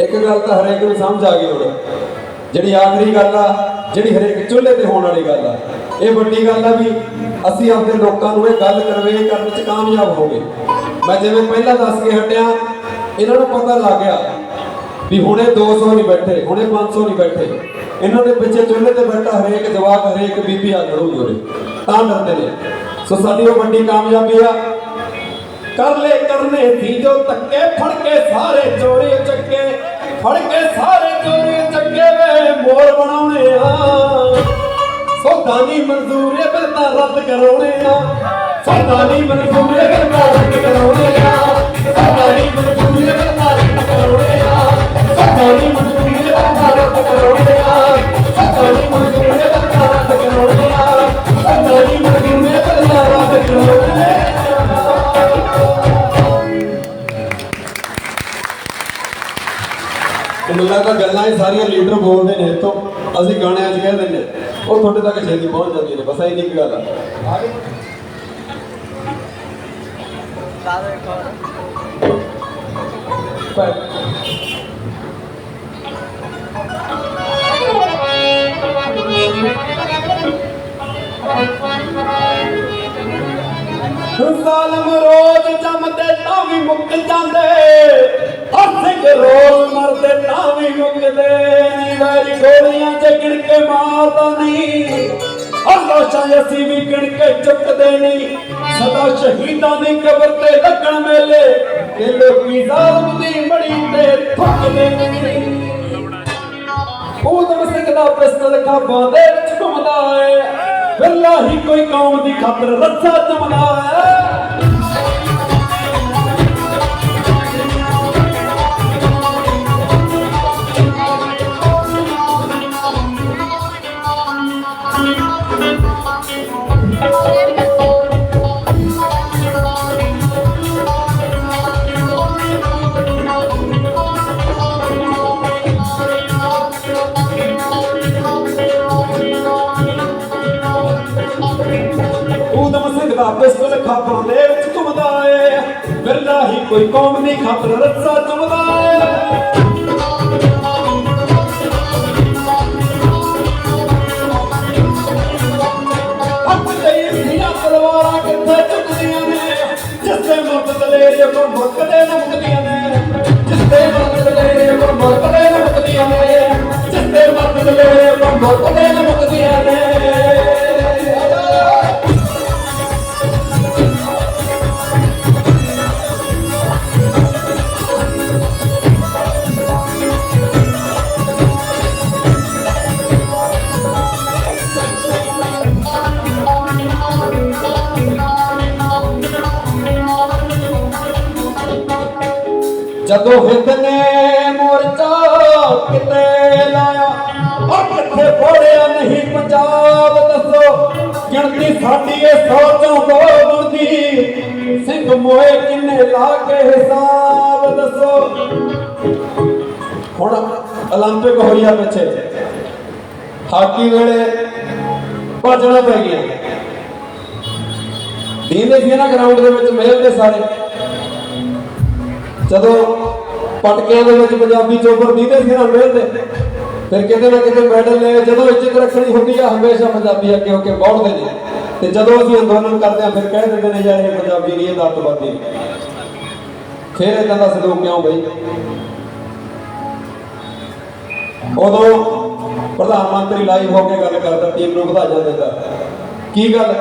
ਇੱਕ ਗੱਲ ਤਾਂ ਹਰੇਕ ਨੂੰ ਸਮਝ ਆ ਗਈ ਹੁਣ, ਜਿਹੜੀ ਆਖਰੀ ਗੱਲ ਆ, ਜਿਹੜੀ ਹਰੇਕ ਚੁੱਲ੍ਹੇ ਤੇ ਹੋਣ ਵਾਲੀ ਗੱਲ ਆ, ਇਹ ਵੱਡੀ ਗੱਲ ਆ ਵੀ ਅਸੀਂ ਆਪਣੇ ਲੋਕਾਂ ਨੂੰ ਇਹ ਗੱਲ ਕਨਵੇ ਕਰਨ ਵਿੱਚ ਕਾਮਯਾਬ ਹੋ ਗਏ। ਮੈਂ ਜਿਵੇਂ ਪਹਿਲਾਂ ਦੱਸ ਕੇ ਹਟਿਆ, ਇਹਨਾਂ ਨੂੰ ਪਤਾ ਲੱਗ ਗਿਆ ਵੀ ਹੁਣੇ 200 ਨਹੀਂ ਬੈਠੇ, ਹੁਣੇ 500 ਨਹੀਂ ਬੈਠੇ, ਇਹਨਾਂ ਦੇ ਪਿੱਛੇ ਚੁੱਲ੍ਹੇ ਤੇ ਬੈਠਾ ਹਰੇਕ ਜਵਾਕ ਹਰੇਕ ਬੀਬੀ ਆ ਖੜੂਗੀ ਉਰੇ, ਤਾਂ ਡਰਦੇ ਨੇ। ਸੋ ਸਾਡੀ ਉਹ ਵੱਡੀ ਕਾਮਯਾਬੀ ਆ कर ले करने थी जो तक्के फड़ के सारे चोरी चक्के फड़ के सारे चोरी चक्के वे मोर बनाने सौदानी मंजूर है बिलता रद्द करौने सौदानी मंजूर है बिलता रद्द करौने सौदानी मंजूर है बिलता रद्द करौने सौदानी मंजूर है बिलता रद्द करौने सौदानी मंजूर है बिलता रद्द करौने सौदानी मंजूर है बिलता रद्द करौने। ਮੈਨੂੰ ਲੱਗਦਾ ਗੱਲਾਂ ਇਹ ਸਾਰੀਆਂ ਲੀਡਰ ਬੋਲਦੇ ਨੇ ਤੋਂ ਅਸੀਂ ਗਾਣਿਆਂ 'ਚ ਕਹਿ ਦਿੰਦੇ ਉਹ ਤੁਹਾਡੇ ਤੱਕ ਛੇਤੀ ਪਹੁੰਚ ਜਾਂਦੀ ਨੇ ਬਸ ਇੰਨੀ ਕੁ ਗੱਲ ਆ ਜ਼ਾਲਮ ਰੋਜ਼ ਜੰਮਦੇ ਤਾਂ ਵੀ ਮੁੱਕ ਜਾਂਦੇ ਹਰ ਸਿੰਘ ਰੋਜ਼ ਮਰਦੇ ਤਾਂ ਵੀ ਮੁੱਕਦੇ ਨੀ ਵੈਰੀ ਗੋਲੀਆਂ 'ਚ ਗਿਣ ਕੇ ਮਾਰਦਾ ਨਹੀਂ ਲਾਸ਼ਾਂ ਅਸੀਂ ਵੀ ਗਿਣ ਕੇ ਚੁੱਕਦੇ ਨਹੀਂ ਸਦਾ ਸ਼ਹੀਦਾਂ ਦੀ ਕਬਰ ਤੇ ਲੱਗਣ ਵੇਲੇ ਇਹ ਲੋਕੀ ਜ਼ਾਲਮ ਦੀ ਮੜੀ ਤੇ ਥੁੱਕਦੇ ਨਹੀਂ ਊਧਮ ਸਿੰਘ ਦਾ ਪਿਸਤਲ ਖਾਬਾਂ ਦੇ ਵਿੱਚ ਘੁੰਮਦਾ ਏ ਬਿਰਲਾ ਹੀ ਕੋਈ ਕੌਮ ਦੀ ਖਾਤਰ ਰੱਸਾ ਚਮਦਾ ਏ ਪਿਸਤਲ ਖਾਬਾਂ ਦੇ ਵਿੱਚ ਘੁੰਮਦਾ ਏ ਬਿਰਲਾ ਹੀ ਕੋਈ ਕੌਮ ਦੀ ਖਾਤਰ ਰੱਸਾ ਚੁੰਮਦਾ ਏ ਹੱਥ ਲਈ ਦੀਆਂ ਤਲਵਾਰਾਂ ਕਿੱਥੇ ਝੁਕਦੀਆਂ ਨੇ ਜਿਸਦੇ ਮੁੱਖ ਦਲੇਰ ਕੋ ਮੁੱਕਦੇ ਨਾ ਮੁੱਕਦੀਆਂ ਨੇ ਜਿਸਦੇ ਮੁੱਖ ਦਲੇਰ ਕੋ ਮੁੱਕਦੇ ਨਾ ਮੁੱਕਦੀਆਂ ਨੇ ਜਿਸਦੇ ਮੁੱਖ ਦਲੇਰ ਕੋ ਮੁੱਕਦੇ ਨਾ ਮੁੱਕਦੀਆਂ ਨੇ ਜਦੋਂ ਹਿੰਦ ਨੇ ਮੋਰਚਾ ਕਿਤੇ ਲਾਇਆ ਔਰ ਕਿੱਥੇ ਫੋੜਿਆ ਨਹੀਂ ਪੰਜਾਬ ਦੱਸੋ ਗਿਣਤੀ ਸਾਡੀ ਇਹ 100 ਚੋਂ ਦੋ ਬਣਦੀ ਸਿੰਘ ਮੋਏ ਕਿੰਨੇ ਲਾ ਕੇ ਹਿਸਾਬ ਦੱਸੋ ਹੁਣ 올림픽 ਹੋਈ ਆ ਪਿੱਛੇ ਹਾਕੀ ਵੇਲੇ ਭੱਜਣਾ ਪੈ ਗਿਆ ਦੀਨੇ ਸੀ ਨਾ ਗਰਾਊਂਡ ਦੇ ਵਿੱਚ ਮਿਲਦੇ ਸਾਰੇ ਜਦੋਂ ਪਟਕਿਆਂ ਦੇ ਵਿੱਚ ਪੰਜਾਬੀ ਚੋਬਰ ਦੀਦੇ ਸੀ ਨਾ ਮਿਲਦੇ ਫਿਰ ਕਿਤੇ ਨਾ ਕਿਤੇ ਮੈਡਲ ਲੈ ਜਦੋਂ ਇੱਜ਼ਤ ਰੱਖਣੀ ਹੁੰਦੀ ਆ ਹਮੇਸ਼ਾ ਪੰਜਾਬੀ ਅੱਗੇ ਹੋ ਕੇ ਬੋਲਦੇ ਨੇ ਤੇ ਜਦੋਂ ਅਸੀਂ ਅੰਦੋਲਨ ਕਰਦੇ ਆ ਫਿਰ ਕਹਿ ਦਿੰਦੇ ਨੇ ਯਾਰ ਇਹ ਪੰਜਾਬੀ ਨਹੀਂ ਇਹ ਅੱਤਵਾਦੀ ਫਿਰ ਇਦਾਂ ਦਾ ਸਲੂਕ ਕਿਉਂ ਬਈ ਉਦੋਂ ਪ੍ਰਧਾਨ ਮੰਤਰੀ ਲਾਈਵ ਹੋ ਕੇ ਗੱਲ ਕਰਦਾ ਟੀਮ ਨੂੰ ਵਧਾਈਆਂ ਦਿੰਦਾ ਕੀ ਗੱਲ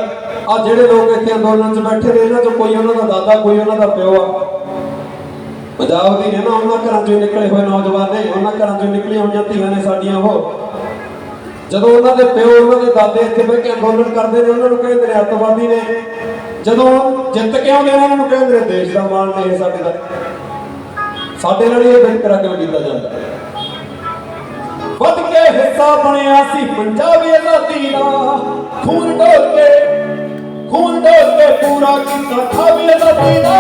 ਆ ਜਿਹੜੇ ਲੋਕ ਇੱਥੇ ਅੰਦੋਲਨ 'ਚ ਬੈਠੇ ਨੇ ਇਹਨਾਂ 'ਚ ਕੋਈ ਉਹਨਾਂ ਦਾ ਦਾਦਾ ਕੋਈ ਉਹਨਾਂ ਦਾ ਪਿਓ ਆ ਪੰਜਾਬ ਦੀ ਨੇ ਨਾ ਉਹਨਾਂ ਘਰਾਂ ਚੋਂ ਨਿਕਲੇ ਹੋਏ ਨੌਜਵਾਨ ਨੇ ਉਹਨਾਂ ਘਰਾਂ ਚੋਂ ਨਿਕਲੀਆਂ ਹੋਈਆਂ ਧੀਆਂ ਨੇ ਸਾਡੀਆਂ ਉਹ ਜਦੋਂ ਉਹਨਾਂ ਦੇ ਪਿਓ ਉਹਨਾਂ ਦੇ ਦਾਦੇ ਇੱਥੇ ਬਹਿ ਕੇ ਅੰਦੋਲਨ ਕਰਦੇ ਨੇ ਉਹਨਾਂ ਨੂੰ ਕਹਿੰਦੇ ਨੇ ਅੱਤਵਾਦੀ ਨੇ ਜਦੋਂ ਜਿੱਤ ਕੇ ਆਉਂਦੇ ਨੇ ਉਹਨਾਂ ਨੂੰ ਕਹਿੰਦੇ ਨੇ ਦੇਸ਼ ਦਾ ਮਾਣ ਨੇ ਸਾਡੇ ਦਾ ਸਾਡੇ ਨਾਲ ਇਹ ਵਿਤਕਰਾ ਕਿਉਂ ਕੀਤਾ ਜਾਂਦਾ ਵੱਧ ਕੇ ਹਿੱਸਾ ਬਣਿਆ ਸੀ ਪੰਜਾਬੀ ਆਜ਼ਾਦੀ ਦਾ ਖੂਨ ਡੋਲ ਕੇ ਪੂਰਾ ਕੀਤਾ ਖਾਬੀ ਆਜ਼ਾਦੀ ਦਾ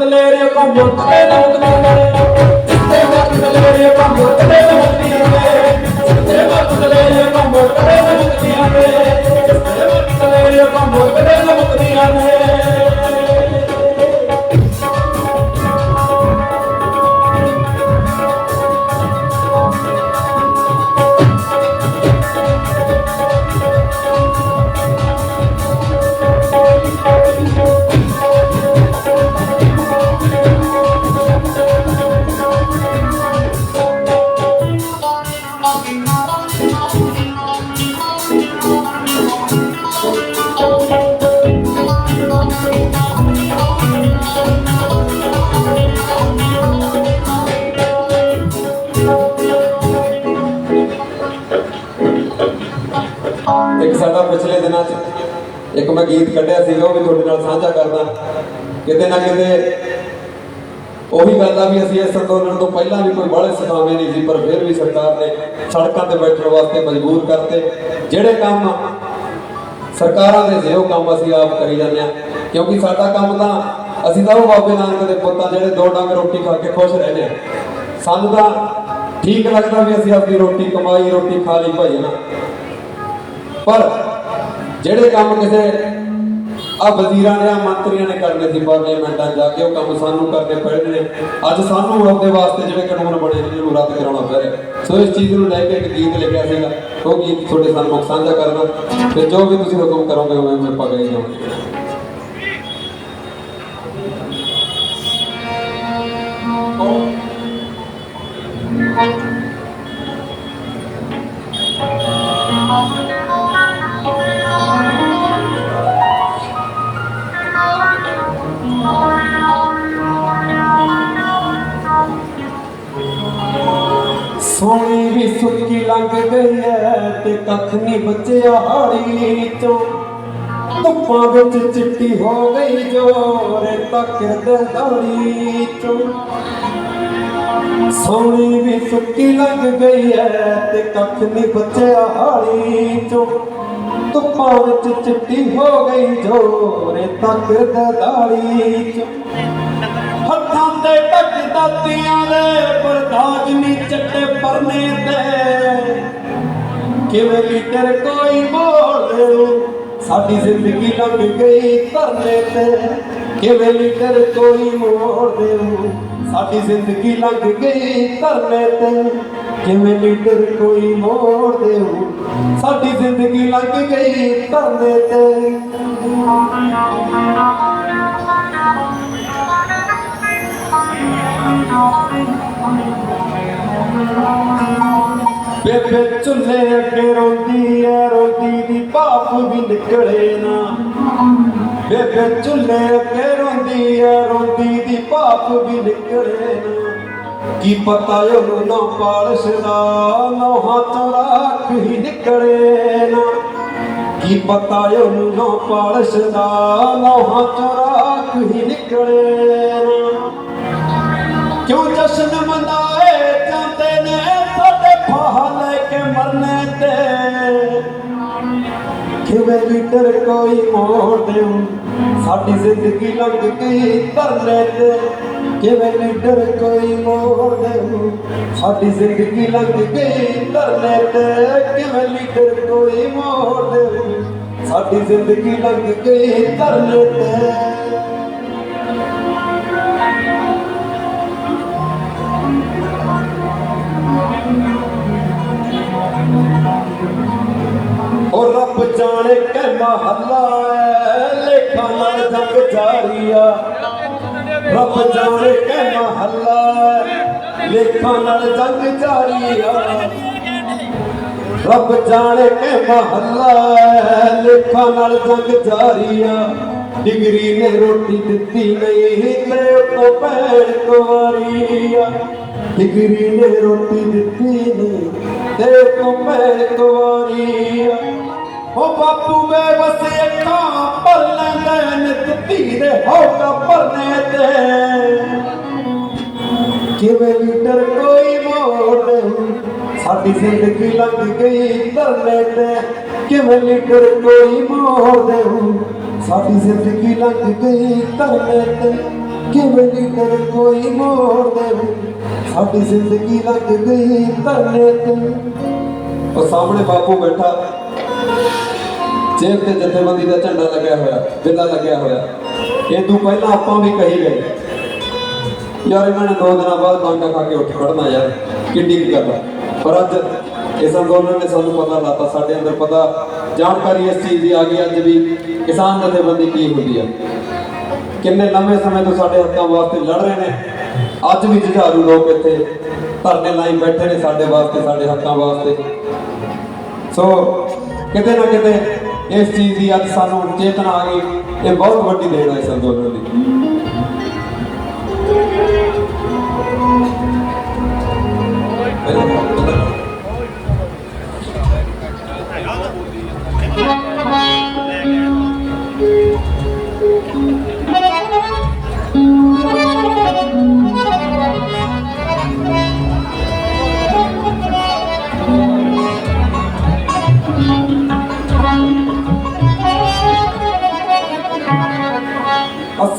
ਦਲੇਰੇ ਬੰਬੋ ਤੇ ਨੌਕਰੀਆਂ ਨੇ ਜਿੱਤੇ ਮੱਤ ਦਲੇਰੇ ਬੰਬੋ ਤੇ ਨੌਕਰੀਆਂ ਨੇ ਜਿੱਤੇ ਮੱਤ ਦਲੇਰੇ ਬੰਬੋ ਤੇ ਨੌਕਰੀਆਂ ਨੇ ਜਿੱਤੇ ਮੱਤ ਦਲੇਰੇ ਬੰਬੋ ਤੇ ਨੌਕਰੀਆਂ ਨੇ ਗਾਣਿਆਂ 'ਚ ਇੱਕ ਮੈਂ ਗੀਤ ਕੱਢਿਆ ਸੀਗਾ, ਉਹ ਵੀ ਤੁਹਾਡੇ ਨਾਲ ਸਾਂਝਾ ਕਰਦਾ। ਕਿਤੇ ਨਾ ਕਿਤੇ ਉਹੀ ਗੱਲ ਆ ਵੀ ਅਸੀਂ ਇਸ ਅੰਦੋਲਨ ਤੋਂ ਪਹਿਲਾਂ ਵੀ ਕੋਈ ਬਾਹਲੇ ਸਿਖਾਵੇਂ ਨਹੀਂ ਸੀ, ਪਰ ਫਿਰ ਵੀ ਸਰਕਾਰ ਨੇ ਸੜਕਾਂ ਤੇ ਬੈਠਣ ਵਾਸਤੇ ਮਜਬੂਰ ਕਰਤੇ। ਜਿਹੜੇ ਕੰਮ ਸਰਕਾਰਾਂ ਦੇ ਜਿਹੋ ਕੰਮ ਅਸੀਂ ਆਪ ਕਰੀ ਜਾਂਦੇ ਹਾਂ, ਕਿਉਂਕਿ ਸਾਡਾ ਕੰਮ ਤਾਂ ਅਸੀਂ ਤਾਂ ਉਹ ਬਾਬੇ ਨਾਨਕ ਦੇ ਪੁੱਤਾਂ ਜਿਹੜੇ 2 ਡੰਗ ਰੋਟੀ ਖਾ ਕੇ ਖੁਸ਼ ਰਹਿੰਦੇ ਹਾਂ। ਸਾਨੂੰ ਤਾਂ ਠੀਕ ਲੱਗਦਾ ਵੀ ਅਸੀਂ ਆਪਣੀ ਰੋਟੀ ਕਮਾਈ, ਰੋਟੀ ਖਾ ਲਈ ਭਾਈ ਨਾ, ਪਰ ਜਿਹੜੇ ਕੰਮ ਕਿਸੇ ਆ ਵਜ਼ੀਰਾਂ ਨੇ, ਮੰਤਰੀਆਂ ਨੇ ਕਰਨੇ ਸੀ ਪਾਰਲੀਮੈਂਟਾਂ ਜਾ ਕੇ, ਉਹ ਕੰਮ ਸਾਨੂੰ ਕਰਨੇ ਪੈਣੇ ਨੇ। ਅੱਜ ਸਾਨੂੰ ਆਪਦੇ ਵਾਸਤੇ ਜਿਹੜੇ ਕਾਨੂੰਨ ਬਣੇ ਨੇ ਉਹਨੂੰ ਰੱਦ ਕਰਾਉਣਾ ਪੈ ਰਿਹਾ। ਸੋ ਇਸ ਚੀਜ਼ ਨੂੰ ਲੈ ਕੇ ਇੱਕ ਗੀਤ ਲਿਖਿਆ ਸੀਗਾ, ਉਹ ਗੀਤ ਤੁਹਾਡੇ ਸਾਹਮਣੇ ਸਾਂਝਾ ਕਰਨਾ, ਤੇ ਜੋ ਵੀ ਤੁਸੀਂ ਹੁਕਮ ਕਰੋਗੇ ਮੈਂ ਆਪਾਂ ਗਾਈ ਜਾਵਾਂਗੇ। ਸੋਹਣੀ ਵੀ ਸੁੱਕੀ ਲੰਘ ਗਈ ਐ ਤੇ ਕੱਖ ਨਹੀਂ ਬਚਿਆ ਹਾੜੀ ਚੋਂ, ਧੁੱਪਾਂ ਵਿੱਚ ਚਿੱਟੀ ਹੋ ਗਈ ਜੋ ਰੇਤਾ ਕਿਰਦੇ ਦਾੜੀ ਚੋਂ। ਸੋਹਣੀ ਵੀ ਸੁੱਕੀ ਲੰਘ ਗਈ ਐ ਤੇ ਕੱਖ ਨਹੀਂ ਬਚਿਆ ਹਾੜੀ ਚੋਂ, ਧੁੱਪਾਂ ਵਿੱਚ ਚਿੱਟੀ ਹੋ ਗਈ ਜੋ ਰੇਤਾ ਕਿਰਦੇ ਦਾੜੀ ਚੋਂ। ਹੱਥਾਂ ਤੇ ਟੱਕ ਦਾਤੀਆਂ ਦੇ ਪਰਦਾਜ ਨੀ ਚੱਟੇ ਪਰਨੇ ਤੇ, ਕਿਵੇਂ ਲੀਡਰ ਕੋਈ ਮੋੜ ਸਾਡੀ ਜ਼ਿੰਦਗੀ ਲੰਘ ਗਈ ਧਰਨੇ ਤੇ, ਕਿਵੇਂ ਲੀਡਰ ਕੋਈ ਮੋੜ ਦੇਊ ਸਾਡੀ ਜ਼ਿੰਦਗੀ ਲੰਘ ਗਈ ਧਰਨੇ ਤੇ, ਕਿਵੇਂ ਲੀਡਰ ਕੋਈ ਮੋੜ ਦੇਊ ਸਾਡੀ ਜ਼ਿੰਦਗੀ ਲੰਘ ਗਈ ਧਰਨੇ ਤੇ। ਬੇਬੇ ਚੁੱਲ੍ਹੇ ਅੱਗੇ ਰੋਂਦੀ ਐ, ਰੋਂਦੀ ਦੀ ਭਾਪ ਵੀ ਨਿਕਲੇ ਨਾ। ਬੇਬੇ ਚੁੱਲ੍ਹੇ ਅੱਗੇ ਰੋਂਦੀ ਐ, ਰੋਂਦੀ ਦੀ ਭਾਪ ਵੀ ਨਿਕਲੇ ਨਾ। ਕੀ ਪਤਾ ਉਹਨੂੰ ਨਾ ਪਾਲਸ਼ ਦਾ ਨੋਹਾਂ ਚੋਂ ਰਾਖ ਹੀ ਨਿਕਲੇ ਨਾ। ਕੀ ਪਤਾ ਉਹਨੂੰ ਨਾ ਪਾਲਸ਼ ਦਾ ਨੋਹਾਂ ਚੋਂ ਰਾਖ ਹੀ ਨਿਕਲੇ ਨਾ। ਕਿਉਂ ਜਸ਼ਨ ਮਨਾਏ ਜਾਂਦੇ ਨੇ ਸਾਡੇ ਫਾਹਾ ਲੈ ਕੇ ਮਰਨੇ ਤੇ, ਕਿਵੇਂ ਲੀਡਰ ਕੋਈ ਮੋੜ ਦੇਊ ਸਾਡੀ ਜ਼ਿੰਦਗੀ ਲੰਘ ਗਈ ਧਰਨੇ ਤੇ, ਕਿਵੇਂ ਲੀਡਰ ਕੋਈ ਮੋੜ ਦੇਊ ਸਾਡੀ ਜ਼ਿੰਦਗੀ ਲੰਘ ਗਈ ਧਰਨੇ ਤੇ, ਕਿਵੇਂ ਲੀਡਰ ਕੋਈ ਮੋੜ ਦੇਊ ਸਾਡੀ ਜ਼ਿੰਦਗੀ ਲੰਘ ਗਈ ਧਰਨੇ ਤੇ। ਉਹ ਰੱਬ ਜਾਣੇ ਕਿ ਮਹੱਲਾ ਐ ਲੇਖਾਂ ਨਾਲ ਜੰਗ ਜਾਰੀ ਆ। ਰੱਬ ਜਾਣੇ ਕਿ ਮਹੱਲਾ ਐ ਲੇਖਾਂ ਨਾਲ ਜੰਗ ਜਾਰੀ ਆ। ਰੱਬ ਜਾਣੇ ਕਿ ਮਹੱਲਾ ਐ ਲੇਖਾਂ ਨਾਲ ਜੰਗ ਜਾਰੀ ਆ। ਡਿਗਰੀ ਨੇ ਰੋਟੀ ਦਿੱਤੀ ਨਹੀਂ ਤੇ ਉਤੋਂ ਭੈਣ ਕੁਆਰੀ ਆ। ਡਿਗਰੀ ਨੇ ਰੋਟੀ ਦਿੱਤੀ ਨਹੀਂ ਤੇ ਉਤੋਂ ਭੈਣ ਕੁਆਰੀ ਆ। ਉਹ ਬਾਪੂ ਬੇਬਸ ਅੱਖਾਂ ਭਰ ਲੈਂਦੇ ਨਿਤ ਧੀ ਦੇ ਹੌਕਾ ਭਰਨੇ ਤੇ, ਕਿਵੇਂ ਲੀਡਰ ਕੋਈ ਮੋੜ ਦੇਊ ਸਾਡੀ ਜ਼ਿੰਦਗੀ ਲੰਘ ਗਈ ਧਰਨੇ ਤੇ, ਕਿਵੇਂ ਲੀਡਰ ਕੋਈ ਮੋੜ ਦੇਊ ਸਾਡੀ ਜ਼ਿੰਦਗੀ ਲੰਘ ਗਈ ਧਰਨੇ ਤੇ, ਕਿਵੇਂ ਲੀਡਰ ਕੋਈ ਮੋੜ ਦੇਊ ਸਾਡੀ ਜ਼ਿੰਦਗੀ ਲੰਘ ਗਈ ਧਰਨੇ ਤੇ। ਉਹ ਸਾਹਮਣੇ ਬਾਪੂ ਬੈਠਾ, ਜੇਬ ਤੇ ਜਥੇਬੰਦੀ ਦਾ ਝੰਡਾ ਲੱਗਿਆ ਹੋਇਆ, ਬਿੱਲਾ ਲੱਗਿਆ ਹੋਇਆ। ਇਹ ਤੋਂ ਪਹਿਲਾਂ ਆਪਾਂ ਵੀ ਕਹੀ ਗਏ ਯਾਰ ਇਹਨਾਂ ਨੇ 2 ਦਿਨਾਂ ਬਾਅਦ ਡਾਂਗਾ ਖਾ ਕੇ ਉੱਠ ਖੜਨਾ ਯਾਰ, ਕਿੱਡੀ ਗੱਲ ਆ। ਪਰ ਅੱਜ ਇਸ ਅੰਦੋਲਨ ਨੇ ਸਾਨੂੰ ਪਤਾ ਲਾਤਾ, ਸਾਡੇ ਅੰਦਰ ਪਤਾ ਜਾਣਕਾਰੀ ਇਸ ਚੀਜ਼ ਦੀ ਆ ਗਈ ਅੱਜ ਵੀ ਕਿਸਾਨ ਜਥੇਬੰਦੀ ਕੀ ਹੁੰਦੀ ਆ। ਕਿੰਨੇ ਲੰਮੇ ਸਮੇਂ ਤੋਂ ਸਾਡੇ ਹੱਕਾਂ ਵਾਸਤੇ ਲੜ ਰਹੇ ਨੇ। ਅੱਜ ਵੀ ਜੁਝਾਰੂ ਲੋਕ ਇੱਥੇ ਧਰਨੇ ਲਾਈ ਬੈਠੇ ਨੇ ਸਾਡੇ ਵਾਸਤੇ, ਸਾਡੇ ਹੱਕਾਂ ਵਾਸਤੇ। ਸੋ ਕਿਤੇ ਨਾ ਕਿਤੇ ਇਸ ਚੀਜ਼ ਦੀ ਅੱਜ ਸਾਨੂੰ ਚੇਤਨਾ ਆ ਗਈ। ਇਹ ਬਹੁਤ ਵੱਡੀ ਦੇਣ ਹੈ ਇਸ ਅੰਦੋਲਨ ਦੀ।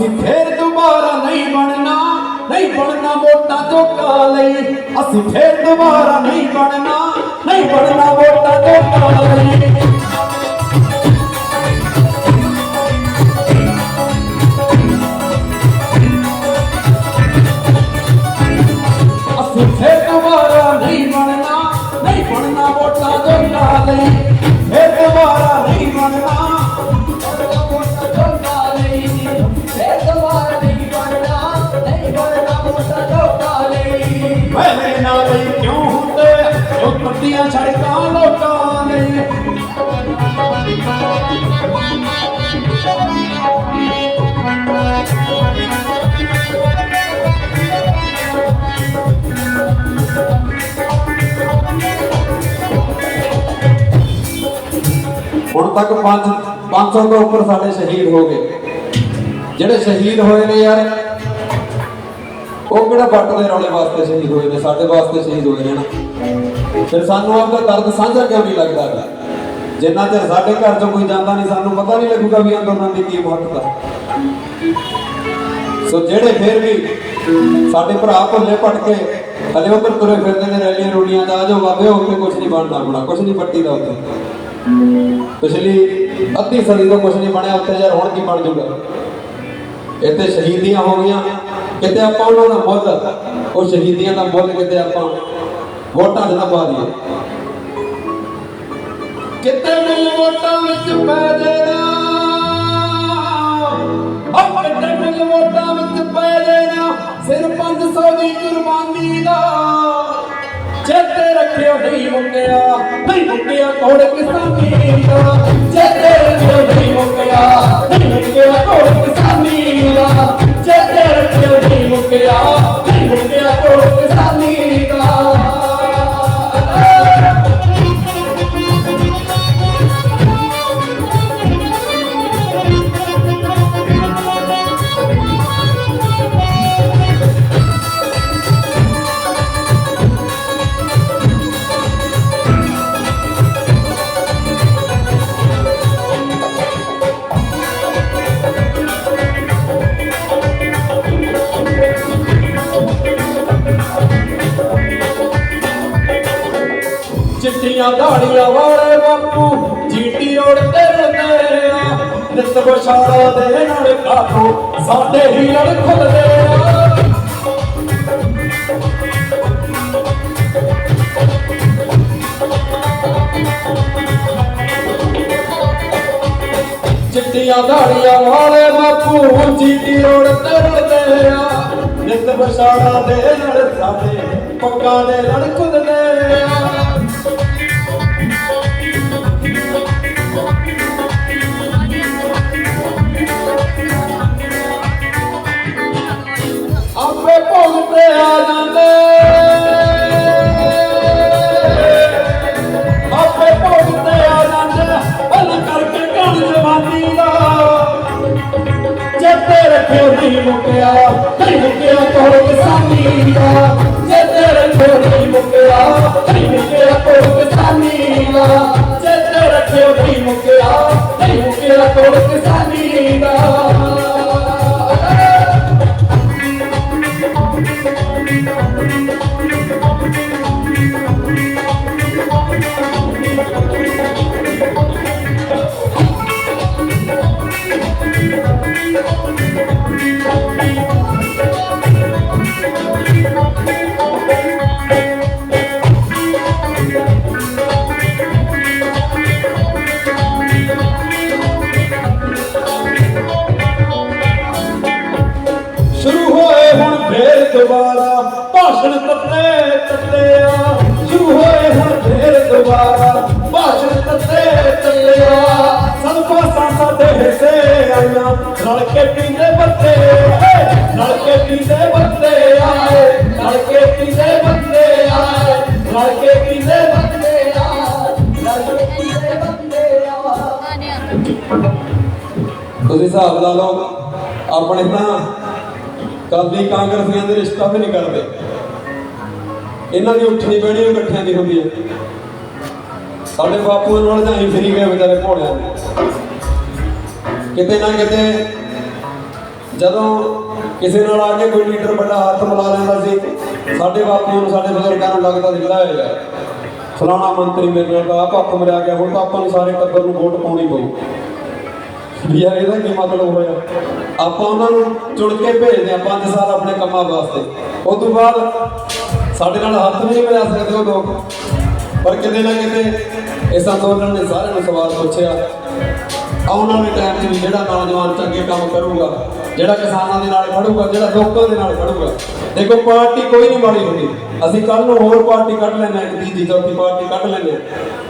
ਅਸੀਂ ਫੇਰ ਦੁਬਾਰਾ ਨਹੀਂ ਬਣਨਾ ਵੋਟਾਂ ਚੋਕਾਂ ਲਈ। ਅਸੀਂ ਫੇਰ ਦੁਬਾਰਾ ਨਹੀਂ ਬਣਨਾ ਵੋਟਾਂ ਚੋਕਾਂ ਲਈ। ਅਸੀਂ ਫੇਰ ਦੁਬਾਰਾ ਨਹੀਂ ਬਣਨਾ ਵੋਟਾਂ ਚੋਕਾਂ ਲਈ। ਫੇਰ ਦੁਬਾਰਾ ਨਹੀਂ ਬਣਨਾ ਵੋਟਾਂ ਚੋਕਾਂ ਲਈ। ਫੇਰ ਦੁਬਾਰਾ ਨਹੀਂ ਬਣਨਾ ਵੋਟਾਂ ਚੋਕਾਂ ਲਈ। ਪਹਿਲੇ ਨਾਲ ਹੀ ਕਿਉਂ ਹੁੰਦੇ ਜੋ ਟੁੱਟੀਆਂ ਸੜਕਾਂ ਲੋਕਾਂ ਲਈ। ਹੁਣ ਤੱਕ 500 ਤੋਂ ਉੱਪਰ ਸਾਡੇ ਸ਼ਹੀਦ ਹੋ ਗਏ। ਜਿਹੜੇ ਸ਼ਹੀਦ ਹੋਏ ਨੇ ਯਾਰ, ਉਹ ਕਿਹੜਾ ਵੱਟ ਦੇ ਰੌਲੇ ਵਾਸਤੇ ਸ਼ਹੀਦ ਹੋਏ ਨੇ, ਸਾਡੇ ਵਾਸਤੇ ਸ਼ਹੀਦ ਹੋਏ ਨੇ ਨਾ। ਫਿਰ ਸਾਨੂੰ ਆਪਦਾ ਦਰਦ ਸਾਂਝਾ ਕਿਉਂ ਨਹੀਂ ਲੱਗਦਾ ਗਾ? ਜਿੰਨਾ ਚਿਰ ਸਾਡੇ ਘਰ ਚੋਂ ਕੋਈ ਜਾਂਦਾ ਨਹੀਂ, ਸਾਨੂੰ ਪਤਾ ਨਹੀਂ ਲੱਗੂਗਾ ਵੀ ਅੰਦੋਲਨ ਦੀ ਕੀ ਮਹੱਤਤਾ। ਸੋ ਜਿਹੜੇ ਫਿਰ ਵੀ ਸਾਡੇ ਭਰਾ ਭੁੱਲੇ ਭਟਕੇ ਹਲੇ ਉੱਧਰ ਤੁਰੇ ਫਿਰਦੇ ਨੇ ਰੈਲੀਆਂ ਰੋਲੀਆਂ ਦਾ, ਜੋ ਬਾਬੇ ਉੱਥੇ ਕੁਝ ਨਹੀਂ ਬਣਦਾ ਆਪਣਾ, ਕੁਝ ਨਹੀਂ ਪੱਟੀ ਦਾ ਉੱਥੇ। ਪਿਛਲੀ ਅੱਧੀ ਸਦੀ ਤੋਂ ਕੁਝ ਨਹੀਂ ਬਣਿਆ ਉੱਥੇ, ਯਾਰ ਹੁਣ ਕੀ ਬਣ ਜੂਗਾ? ਇੱਥੇ ਸ਼ਹੀਦੀਆਂ ਹੋ ਗਈਆਂ, ਕਿਤੇ ਆਪਾਂ ਉਹਨਾਂ ਦਾ ਮੁੱਲ, ਉਹ ਸ਼ਹੀਦੀਆਂ ਦਾ ਮੁੱਲ ਕਿਤੇ ਆਪਾਂ ਵੋਟਾਂ 'ਚ ਨਾ ਪਾ ਦਈਏ। ਕਿਤੇ ਮਿਲ ਵੋਟਾਂ ਵਿੱਚ ਪੈ ਜਾਣਾ, ਕਿਤੇ ਮਿਲ ਵੋਟਾਂ ਵਿੱਚ ਪੈ ਜਾਣਾ, ਸਿਰ 500 ਦੀ ਕੁਰਬਾਨੀ ਦਾ। ਚੇਤੇ ਰੱਖਿਓ ਨਹੀਂ ਮੁੱਕਿਆ ਕੋੜ ਕਿਸਾਨੀ ਦਾ। ਚੇਤੇ ਰੱਖਿਓ ਨਹੀਂ ਮੁੱਕਿਆ ਕੋੜ ਕਿਸਾਨੀ ਦਾ। ਚੇਤੇ ਰੱਖਿਓ ਨਹੀਂ ਮੁੱਕਿਆ ਕੋੜ ਕਿਸਾਨੀ ਦਾ। ਚਿੱਟੀਆਂ ਦਾੜੀਆਂ ਵਾਲੇ ਬਾਪੂ ਜੀਟੀ ਰੋਡ ਤੇ ਰਹਿੰਦੇ ਆ। ਨਿਤ ਬਸ਼ਾਰਾ ਦੇ ਨਾਲ ਕਾਟੋ ਸਾਡੇ ਹੀ ਲੜ ਖੁੱਲਦੇ ਆ। ਚਿੱਟੀਆਂ ਦਾੜੀਆਂ ਵਾਲੇ ਬਾਪੂ ਜੀਟੀ ਰੋਡ ਤੇ ਰਹਿੰਦੇ ਆ। ਨਿਤ ਬਸ਼ਾਰਾ ਦੇ ਨਾਲ ਸਾਡੇ ਪੱਗਾਂ ਦੇ ਲੜ ਖੁੱਲਦੇ ਆ। ਆਪੇ ਭੁਗਤੇ ਆ ਜਾਂਦੇ, ਆਪੇ ਭੁਗਤੇ ਆ ਜਾਂਦੇ, ਭਲ ਕਰਕੇ ਕਣ ਜਵਾਨੀ ਦਾ। ਚੇਤੇ ਰੱਖਿਓ ਨਹੀਂ ਮੁੱਕਿਆ ਕੋੜ ਕਿਸਾਨੀ ਦਾ। ਚੇਤੇ ਰੱਖਿਓ ਨਹੀਂ ਮੁੱਕਿਆ ਕੋੜ ਕਿਸਾਨੀ ਦਾ। ਚੇਤੇ ਰੱਖਿਓ ਨਹੀਂ ਮੁੱਕਿਆ ਕੋੜ ਕਿਸਾਨੀ ਦਾ। ਸ਼ੁਰੂ ਹੋਏ ਹੁਣ ਫੇਰ ਦੁਬਾਰਾ ਭਾਸ਼ਣ ਤੱਤੇ ਆ। ਸ਼ੁਰੂ ਹੋਏ ਹੁਣ ਫੇਰ ਦੁਬਾਰਾ ਭਾਸ਼ਣ ਤੱਤੇ ਆ। ਸਭ ਪਾਸਾਂ ਸਾਡੇ ਹਿੱਸੇ ਆਈਆਂ, ਰਲ ਕੇ ਪੀਂਦੇ ਬੱਤੇ ਆਏ, ਰਲ ਕੇ ਪੀਂਦੇ ਬੱਤੇ ਆਏ, ਰਲ ਕੇ ਪੀਂਦੇ ਬੱਤੇ ਆਏ, ਰਲ ਕੇ ਪੀਂਦੇ ਬੱਤੇ ਆਏ, ਰਲ ਕੇ ਪੀਂਦੇ ਬੱਤੇ ਆਏ। ਤੁਸੀਂ ਹਿਸਾਬ ਲਾ ਲਓ, ਆਪਣੇ ਤਾਂ ਕਾਲੀ ਕਾਂਗਰਸੀਆਂ ਦੇ ਰਿਸ਼ਤਾ ਵੀ ਨਹੀਂ ਕਰਦੇ। ਇਹਨਾਂ ਦੀ ਉੱਠਣੀ ਬਹਿਣੀ ਵੀ ਇਕੱਠਿਆਂ ਦੀ ਹੁੰਦੀ ਹੈ। ਸਾਡੇ ਬਾਪੂ ਨਾਲ ਜਾਈ ਫਿਰੀ ਗਏ ਵਿਚਾਰੇ ਘੋੜਿਆਂ ਦੇ। ਕਿਤੇ ਨਾ ਕਿਤੇ ਜਦੋਂ ਕਿਸੇ ਨਾਲ ਆ ਕੇ ਕੋਈ ਲੀਡਰ ਵੱਡਾ ਹੱਥ ਮਿਲਾ ਲੈਂਦਾ ਸੀ, ਸਾਡੇ ਬਾਪੂਆਂ ਨੂੰ ਸਾਡੇ ਬਜ਼ੁਰਗਾਂ ਨੂੰ ਲੱਗਦਾ ਸੀ ਹੋਏਗਾ ਫਲਾਣਾ ਮੰਤਰੀ ਮੇਰੇ ਨਾਲ ਤਾਂ ਆਪ ਹੱਥ ਮਿਲਿਆ ਗਿਆ, ਹੁਣ ਤਾਂ ਆਪਾਂ ਨੂੰ ਸਾਰੇ ਟੱਬਰ ਨੂੰ ਵੋਟ ਪਾਉਣੀ ਪਊ। ਯਾਰ ਇਹਦਾ ਕੀ ਮਤਲਬ ਹੋਇਆ? ਆਪਾਂ ਉਹਨਾਂ ਨੂੰ ਚੁਣ ਕੇ ਭੇਜਦੇ ਹਾਂ 5 ਸਾਲ ਆਪਣੇ ਕੰਮਾਂ ਵਾਸਤੇ, ਉਸ ਤੋਂ ਬਾਅਦ ਸਾਡੇ ਨਾਲ ਹੱਥ ਨਹੀਂ ਮਿਲਾ ਸਕਦੇ ਉਹ ਲੋਕ। ਪਰ ਕਿਤੇ ਨਾ ਕਿਤੇ ਇਸ ਅੰਦੋਲਨ ਨੇ ਸਾਰਿਆਂ ਨੂੰ ਸਵਾਲ ਪੁੱਛਿਆ, ਆਉਣ ਵਾਲੇ ਟਾਈਮ 'ਚ ਵੀ ਜਿਹੜਾ ਨੌਜਵਾਨ ਚੰਗੇ ਕੰਮ ਕਰੂਗਾ, ਜਿਹੜਾ ਕਿਸਾਨਾਂ ਦੇ ਨਾਲ ਖੜੂਗਾ, ਜਿਹੜਾ ਲੋਕਾਂ ਦੇ ਨਾਲ ਖੜੂਗਾ। ਦੇਖੋ ਪਾਰਟੀ ਕੋਈ ਨਹੀਂ ਮਾੜੀ ਹੁੰਦੀ, ਅਸੀਂ ਕੱਲ ਨੂੰ ਹੋਰ ਪਾਰਟੀ ਕੱਢ ਲੈਂਦੇ ਹਾਂ, ਇੱਕ ਤੀਜੀ ਚੌਥੀ ਪਾਰਟੀ ਕੱਢ ਲੈਂਦੇ ਹਾਂ,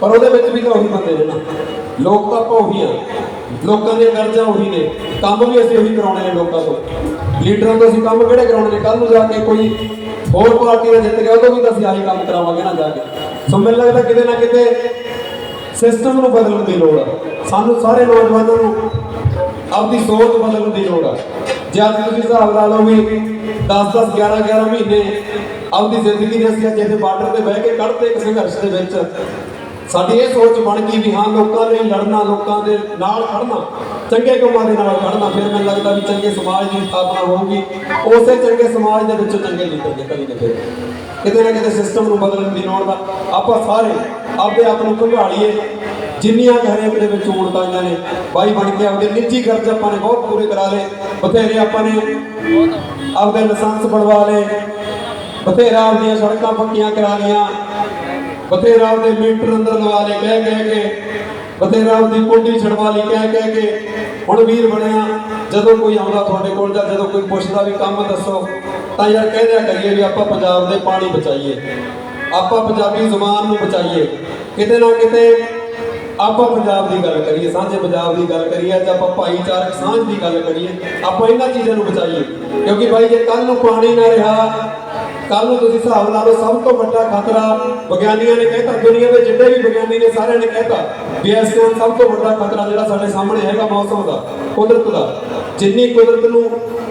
ਪਰ ਉਹਦੇ ਵਿੱਚ ਵੀ ਤਾਂ ਉਹੀ ਬੰਦੇ ਨੇ ਨਾ। ਲੋਕ ਤਾਂ ਆਪਾਂ ਉਹੀ ਆ, ਲੋਕਾਂ ਦੀਆਂ ਗਰਜਾਂ ਉਹੀ ਨੇ, ਕੰਮ ਵੀ ਅਸੀਂ ਉਹੀ ਕਰਾਉਣੇ ਨੇ ਲੋਕਾਂ ਤੋਂ। ਲੀਡਰਾਂ ਤੋਂ ਅਸੀਂ ਕੰਮ ਕਿਹੜੇ ਕਰਾਉਣੇ ਨੇ? ਕੱਲ ਨੂੰ ਜਾ ਕੇ ਕੋਈ ਹੋਰ ਪਾਰਟੀ ਦਾ ਜਿੱਤ ਗਿਆ ਉਦੋਂ ਵੀ ਤਾਂ ਅਸੀਂ ਆਹੀ ਕੰਮ ਕਰਾਵਾਂਗੇ ਨਾ ਜਾ ਕੇ। ਸੋ ਮੈਨੂੰ ਲੱਗਦਾ ਕਿਤੇ ਨਾ ਕਿਤੇ ਸਿਸਟਮ ਨੂੰ ਬਦਲਣ ਦੀ ਲੋੜ ਆ, ਸਾਨੂੰ ਸਾਰੇ ਨੌਜਵਾਨਾਂ ਨੂੰ ਆਪਦੀ ਸੋਚ ਬਦਲਣ ਦੀ ਲੋੜ ਆ। ਜੇ ਅੱਜ ਤੁਸੀਂ ਹਿਸਾਬ ਲਾ ਲਓ ਵੀ 10-10 11-11 ਮਹੀਨੇ ਆਪਦੀ ਜ਼ਿੰਦਗੀ ਦੇ ਅਸੀਂ ਅੱਜ ਇੱਥੇ ਬਾਰਡਰ ਤੇ ਬਹਿ ਕੇ ਕੱਢਦੇ ਇੱਕ ਸੰਘਰਸ਼ ਦੇ ਵਿੱਚ, ਸਾਡੀ ਇਹ ਸੋਚ ਬਣ ਗਈ ਵੀ ਹਾਂ ਲੋਕਾਂ ਲਈ ਲੜਨਾ, ਲੋਕਾਂ ਦੇ ਨਾਲ ਖੜਨਾ, ਚੰਗੇ ਕੰਮਾਂ ਦੇ ਨਾਲ ਖੜਨਾ, ਫਿਰ ਮੈਨੂੰ ਲੱਗਦਾ ਵੀ ਚੰਗੇ ਸਮਾਜ ਦੀ ਸਥਾਪਨਾ ਹੋਊਗੀ। ਉਸੇ ਚੰਗੇ ਸਮਾਜ ਦੇ ਵਿੱਚੋਂ ਚੰਗੇ ਲੀਡਰ ਨਿਕਲਣਗੇ। ਫਿਰ ਕਿਤੇ ਨਾ ਕਿਤੇ ਸਿਸਟਮ ਨੂੰ ਬਦਲਣ ਦੀ ਲੋੜ ਦਾ ਆਪਾਂ ਸਾਰੇ ਆਪਦੇ ਆਪ ਨੂੰ ਘੁਲਾੜੀਏ। ਜਿੰਨੀਆਂ ਹਰੇਕ ਦੇ ਵਿੱਚ ਉਮਤਾਈਆਂ ਨੇ ਬਾਈ ਬਣ ਕੇ ਆਪਦੇ ਨਿੱਜੀ ਖਰਚ ਆਪਾਂ ਨੇ ਬਹੁਤ ਪੂਰੇ ਕਰਾ ਲਏ, ਬਥੇਰੇ ਆਪਾਂ ਨੇ ਆਪਦੇ ਲਾਇਸੈਂਸ ਬਣਵਾ ਲਏ, ਬਥੇਰਾ ਆਪਦੀਆਂ ਸੜਕਾਂ ਪੱਕੀਆਂ ਕਰਾ ਲਈਆਂ, ਬਥੇਰਾ ਆਪਦੇ ਮੀਟਰ ਅੰਦਰ ਲਵਾ ਲਏ ਕਹਿ ਕੇ, ਬਥੇਰਾ ਆਪਦੀ ਕੁੰਡੀ ਛਡਵਾ ਲਈ ਕਹਿ ਕੇ। ਹੁਣ ਵੀਰ ਬਣਿਆ, ਜਦੋਂ ਕੋਈ ਆਉਂਦਾ ਤੁਹਾਡੇ ਕੋਲ ਜਾਂ ਜਦੋਂ ਕੋਈ ਪੁੱਛਦਾ ਵੀ ਕੰਮ ਦੱਸੋ, ਤਾਂ ਯਾਰ ਕਹਿੰਦਿਆ ਕਰੀਏ ਵੀ ਆਪਾਂ ਪੰਜਾਬ ਦੇ ਪਾਣੀ ਬਚਾਈਏ, ਆਪਾਂ ਪੰਜਾਬੀ ਜ਼ੁਬਾਨ ਨੂੰ ਬਚਾਈਏ। ਕਿਤੇ ਨਾ ਕਿਤੇ ਆਪਾਂ ਪੰਜਾਬ ਦੀ ਗੱਲ ਕਰੀਏ, ਸਾਂਝੇ ਪੰਜਾਬ ਦੀ ਗੱਲ ਕਰੀਏ, ਜਾਂ ਆਪਾਂ ਭਾਈਚਾਰਕ ਸਾਂਝ ਦੀ ਗੱਲ ਕਰੀਏ, ਆਪਾਂ ਇਹਨਾਂ ਚੀਜ਼ਾਂ ਨੂੰ ਬਚਾਈਏ। ਕਿਉਂਕਿ ਬਾਈ ਜੇ ਕੱਲ ਨੂੰ ਪਾਣੀ ਨਾ ਰਿਹਾ, ਕੱਲ ਨੂੰ ਤੁਸੀਂ ਹਿਸਾਬ ਲਾ ਲਓ ਸਭ ਤੋਂ ਵੱਡਾ ਖਤਰਾ ਵਿਗਿਆਨੀਆਂ ਨੇ ਕਹਿਤਾ, ਦੁਨੀਆ ਦੇ ਜਿੰਨੇ ਵੀ ਵਿਗਿਆਨੀ ਨੇ ਸਾਰਿਆਂ ਨੇ ਕਹਿਤਾ ਵੀ ਇਸ ਟਾਈਮ ਸਭ ਤੋਂ ਵੱਡਾ ਖਤਰਾ ਜਿਹੜਾ ਸਾਡੇ ਸਾਹਮਣੇ ਹੈਗਾ ਮੌਸਮ ਦਾ, ਕੁਦਰਤ ਦਾ। ਜਿੰਨੀ ਕੁਦਰਤ ਨੂੰ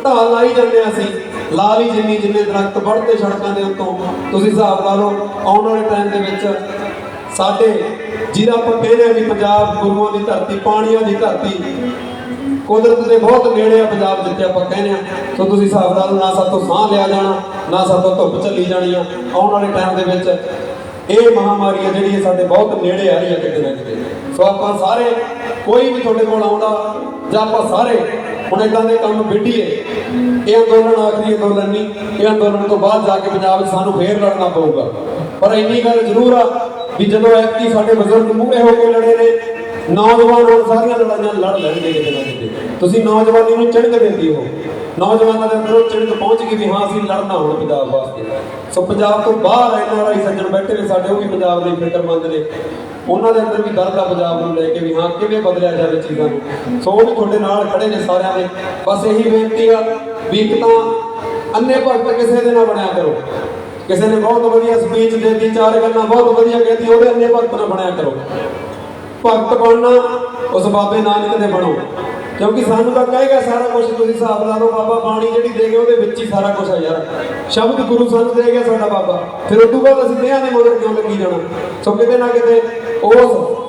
ਢਾਲ ਲਾਈ ਜਾਂਦੇ ਅਸੀਂ, ਲਾ ਲਈ ਜਿੰਨੇ ਦਰਖਤ ਵੱਢਦੇ ਸੜਕਾਂ ਦੇ ਉੱਤੋਂ, ਤੁਸੀਂ ਹਿਸਾਬ ਲਾ ਲਓ ਆਉਣ ਵਾਲੇ ਟਾਈਮ ਦੇ ਵਿੱਚ ਸਾਡੇ ਜਿਹਦਾ ਆਪਾਂ ਕਹਿੰਦੇ ਆ ਵੀ ਪੰਜਾਬ ਗੁਰੂਆਂ ਦੀ ਧਰਤੀ, ਪਾਣੀਆਂ ਦੀ ਧਰਤੀ, ਕੁਦਰਤ ਦੇ ਬਹੁਤ ਨੇੜੇ ਆ ਪੰਜਾਬ ਜਿੱਥੇ ਆਪਾਂ ਕਹਿੰਦੇ ਆ। ਸੋ ਤੁਸੀਂ ਹਿਸਾਬ ਲਾ ਲਓ ਨਾ ਸਾਤੋਂ ਸਾਹ ਲਿਆ ਜਾਣਾ, ਨਾ ਸਾਤੋਂ ਧੁੱਪ ਚੱਲੀ ਜਾਣੀ ਆ। ਆਉਣ ਵਾਲੇ ਟਾਈਮ ਦੇ ਵਿੱਚ ਇਹ ਮਹਾਮਾਰੀ ਆ ਜਿਹੜੀ ਸਾਡੇ ਬਹੁਤ ਨੇੜੇ ਆ ਰਹੀ ਆ ਕਿਤੇ ਨਾ ਕਿਤੇ। ਸੋ ਆਪਾਂ ਸਾਰੇ, ਕੋਈ ਵੀ ਤੁਹਾਡੇ ਕੋਲ ਆਉਂਦਾ ਜਾਂ ਆਪਾਂ ਸਾਰੇ ਹੁਣ ਇਦਾਂ ਦੇ ਕੰਮ ਵਿੱਢੀਏ। ਇਹ ਅੰਦੋਲਨ ਆਖਰੀ ਅੰਦੋਲਨ ਨਹੀਂ, ਇਹ ਅੰਦੋਲਨ ਤੋਂ ਬਾਅਦ ਜਾ ਕੇ ਪੰਜਾਬ 'ਚ ਸਾਨੂੰ ਫੇਰ ਲੜਨਾ ਪਊਗਾ। ਪਰ ਇੰਨੀ ਗੱਲ ਜ਼ਰੂਰ ਆ ਵੀ ਜਦੋਂ ਐਤਕੀ ਸਾਡੇ ਬਜ਼ੁਰਗ ਮੂਹਰੇ ਹੋ ਕੇ ਲੜੇ ਨੇ, ਨੌਜਵਾਨ ਹੁਣ ਸਾਰੀਆਂ ਲੜਾਈਆਂ ਲੜ ਲੈਣਗੇ ਕਿਤੇ ਨਾ ਕਿਤੇ। ਤੁਸੀਂ ਨੌਜਵਾਨੀ ਨੂੰ ਚਿੜਕ ਦਿੰਦੀ ਹੋ, ਨੌਜਵਾਨਾਂ ਦੇ ਅੰਦਰ ਉਹ ਚਿੜਕ ਪਹੁੰਚ ਗਈ ਵੀ ਹਾਂ ਅਸੀਂ ਲੜਨਾ ਹੁਣ ਪੰਜਾਬ ਵਾਸਤੇ। ਸੋ ਪੰਜਾਬ ਤੋਂ ਬਾਹਰ NRI ਸੱਜਣ ਬੈਠੇ ਨੇ ਸਾਡੇ, ਉਹ ਵੀ ਪੰਜਾਬ ਦੇ ਫਿਕਰਮੰਦ ਨੇ, ਉਹਨਾਂ ਦੇ ਅੰਦਰ ਵੀ ਦਰਦ ਆ ਪੰਜਾਬ ਨੂੰ ਲੈ ਕੇ ਵੀ ਹਾਂ ਕਿਵੇਂ ਬਦਲਿਆ ਜਾਵੇ ਚੀਜ਼ਾਂ ਨੂੰ। ਸੋ ਉਹ ਵੀ ਤੁਹਾਡੇ ਨਾਲ ਖੜੇ ਨੇ ਸਾਰਿਆਂ ਦੇ। ਬਸ ਇਹੀ ਬੇਨਤੀ ਆ ਵੀ ਇੱਕ ਤਾਂ ਅੰਨੇ ਭਗਤ ਕਿਸੇ ਦੇ ਨਾ ਬਣਿਆ ਕਰੋ। ਕਿਸੇ ਨੇ ਬਹੁਤ ਵਧੀਆ ਸਪੀਚ ਦੇਤੀ, 4 ਗੱਲਾਂ ਬਹੁਤ ਵਧੀਆ ਕਹਿਤੀ, ਉਹਦੇ ਅੰਨੇ ਭਗਤ ਨਾ ਬਣਿਆ ਕਰੋ। ਭਗਤ ਬਣਨਾ ਉਸ ਬਾਬੇ ਨਾਨਕ ਦੇ ਬਣੋ, ਕਿਉਂਕਿ ਸਾਨੂੰ ਤਾਂ ਕਹੇਗਾ ਸਾਰਾ ਕੁਝ। ਤੁਸੀਂ ਹਿਸਾਬ ਲਾ ਲਓ ਬਾਬਾ ਬਾਣੀ ਜਿਹੜੀ ਦੇ ਗਿਆ ਉਹਦੇ ਵਿੱਚ ਹੀ ਸਾਰਾ ਕੁਝ ਆ ਯਾਰ। ਸ਼ਬਦ ਗੁਰੂ ਸਾਨੂੰ ਦੇ ਗਿਆ ਸਾਡਾ ਬਾਬਾ, ਫਿਰ ਉਸ ਤੋਂ ਬਾਅਦ ਅਸੀਂ ਦੇਹਾਂ ਦੇ ਮਗਰ ਕਿਉਂ ਲੱਗੀ ਜਾਣਾ। ਸੋ ਕਿਤੇ ਨਾ ਕਿਤੇ ਉਸ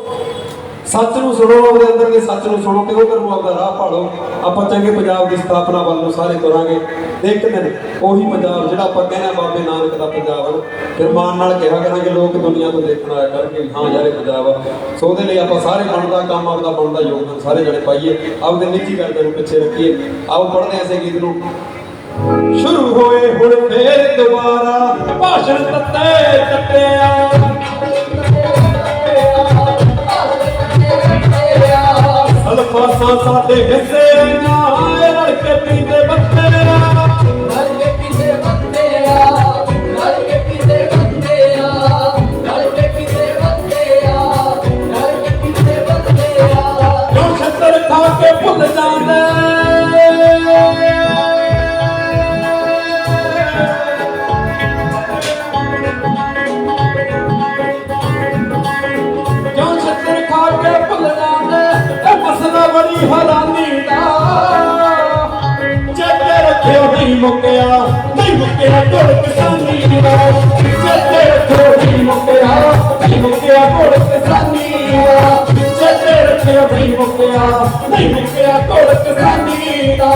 ਸੱਚ ਨੂੰ ਸੁਣੋ, ਉਹਦੇ ਅੰਦਰ ਦੇ ਸੱਚ ਨੂੰ ਸੁਣੋ ਤੇ ਉਹਦੇ ਨੂੰ ਆਪਦਾ ਰਾਹ ਭਾਲੋ। ਆਪਾਂ ਚੰਗੇ ਪੰਜਾਬ ਦੀ ਸਥਾਪਨਾ ਵੱਲ ਨੂੰ ਸਾਰੇ ਤੁਰਾਂਗੇ। ਇੱਕ ਦਿਨ ਉਹੀ ਪੰਜਾਬ ਜਿਹੜਾ ਆਪਾਂ ਕਹਿੰਦੇ ਬਾਬੇ ਨਾਨਕ ਦਾ ਪੰਜਾਬ, ਫਿਰ ਮਾਣ ਨਾਲ ਕਿਹਾ ਕਰਾਂਗੇ ਲੋਕ ਦੁਨੀਆ ਤੋਂ ਦੇਖਣ ਆਇਆ ਕਰਕੇ ਹਾਂ ਯਾਰ ਇਹ ਪੰਜਾਬ ਆ। ਸੋ ਉਹਦੇ ਲਈ ਆਪਾਂ ਸਾਰੇ ਬਣਦਾ ਕੰਮ, ਆਪਦਾ ਬਣਦਾ ਯੋਗਦਾਨ ਸਾਰੇ ਜਣੇ ਪਾਈਏ, ਆਪਦੇ ਨਿੱਜੀ ਕਰਦੇ ਨੂੰ ਪਿੱਛੇ ਰੱਖੀਏ। ਆਓ ਪੜ੍ਹਦੇ ਹਾਂ ਇਸੇ ਗੀਤ ਨੂੰ। ਸ਼ੁਰੂ ਹੋਏ ਹੁਣ ਫੇਰ ਦੁਬਾਰਾ ਭਾਸ਼ਣ ਤੱਤੇ ਟੱਟਿਆ, ਅਲਫਾਸਾਂ ਸਾਡੇ ਹਿੱਸੇ ਨਾ ਰਲ ਕੇ ਪੀਂਦੇ ਬੱਤੇ, ਰਲ ਕੇ ਪੀਂਦੇ ਬੱਤੇ, ਰਲ ਕੇ ਪੀਂਦੇ ਬੱਤੇ, ਰਲ ਕੇ ਪੀਂਦੇ ਬੱਤੇ, ਰਲ ਕੇ ਪੀਂਦੇ ਬੱਤੇ। ਜੋ ਛੱਤਰ ਖਾ ਕੇ ਭੁੱਲ ਜਾਂਦੇ, ਜੋ ਛੱਤਰ ਖਾ ਕੇ ਭੁੱਲ ਜਾਂਦੇ, ਇਹ ਮਸਲਾ ਬੜੀ ਹੈਰਾਨੀ ਦਾ। ਚੇਤੇ ਰੱਖਿਓ ਨਹੀਂ ਮੁੱਕਿਆ, ਨਹੀਂ ਮੁੱਕਿਆ ਘੋੜ ਕਿਸਾਨੀ ਦਾ। ਚੇਤੇ ਰੱਖਿਓ ਨਹੀਂ ਮੁੱਕਿਆ, ਨਹੀਂ ਮੁੱਕਿਆ ਘੋੜ ਕਿਸਾਨੀ ਦਾ। ਚੇਤੇ ਰੱਖਿਓ ਨਹੀਂ ਮੁੱਕਿਆ, ਨਹੀਂ ਮੁੱਕਿਆ ਘੋੜ ਕਿਸਾਨੀ ਦਾ।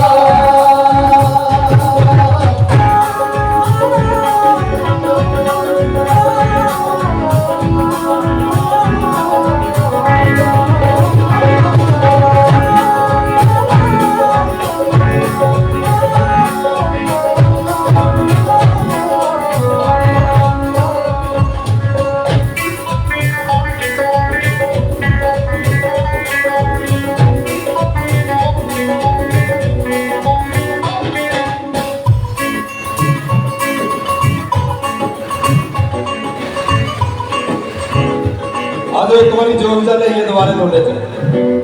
एक बार जोर चल रही है दोबारे थोड़े से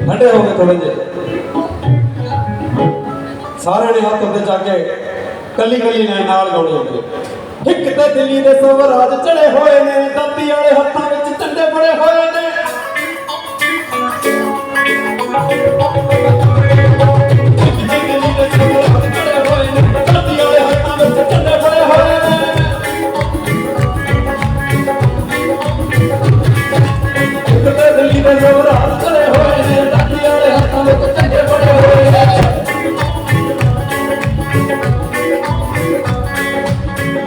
ठंडे हो गए थोड़े जे सारे ने हाथ उत्ते जाके कली कली ने नाल गाउणी होंदी एक ते दिल्ली दे स्वराज चढ़े होए ने दाती वाले हत्थां विच झंडे फड़े होए ने एक ते दिल्ली दे स्वराज चढ़े होए ने दाती वाले हत्थां विच झंडे फड़े होए ने एक ते दिल्ली दे स्वराज चढ़े होए ने दाती वाले हत्थां विच झंडे फड़े होए ने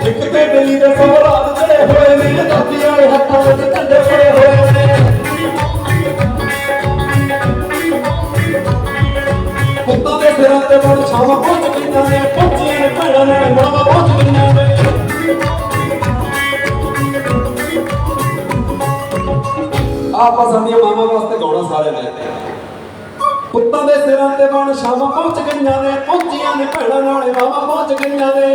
एक ते दिल्ली दे स्वराज चढ़े होए ने दाती वाले हत्थां विच झंडे फड़े होए ने पुत्तां दे सिरां ते बड़ छावां पहुंच गईयां ने पहुंचियां ने भैणां ने मावां पहुंच गईयां ने आपा साडियां मावां वास्ते गाउणा सारे ने पुत्तां दे सिरां ते बड़ छावां पहुंच गईयां ने पहुंचियां ने भैणां नाले मावां पहुंच गईयां ने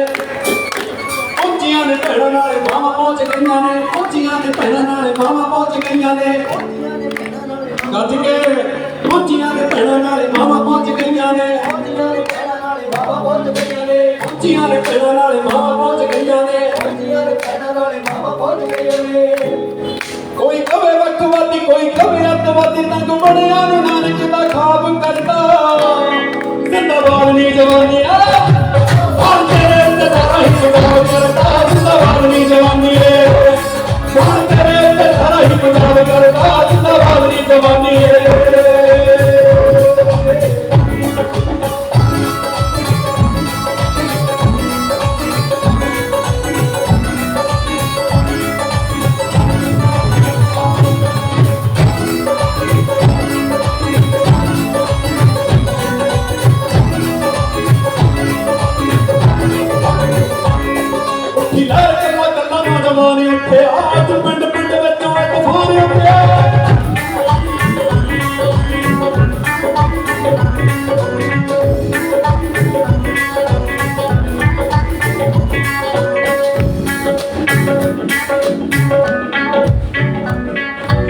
पहुंचियां ने भैणां नाले मावां पहुंच गईयां ने पहुंचियां ने भैणां नाले मावां पहुंच गईयां ने ਗੱਜ के पहुंचियां ने भैणां नाले मावां पहुंच गईयां ने पहुंचियां ने भैणां नाले मावां पहुंच गईयां ने पहुंचियां ने भैणां नाले मावां पहुंच गईयां ने पहुंचियां ने भैणां नाले मावां पहुंच गईयां ने कोई कवे वखवादी कोई कवे अतवादी तंग बड़िया नु नानक दा खाब करदा जिंदाबाद नी जवानी हां तेरे ते सारा ही पंजाब करदा जिंदाबाद नी जवानी हां तेरे ते सारा ही पंजाब करदा जिंदाबाद नी जवानी जमाने उठे आज पिंड पिंड विचों एक तूफान उठिया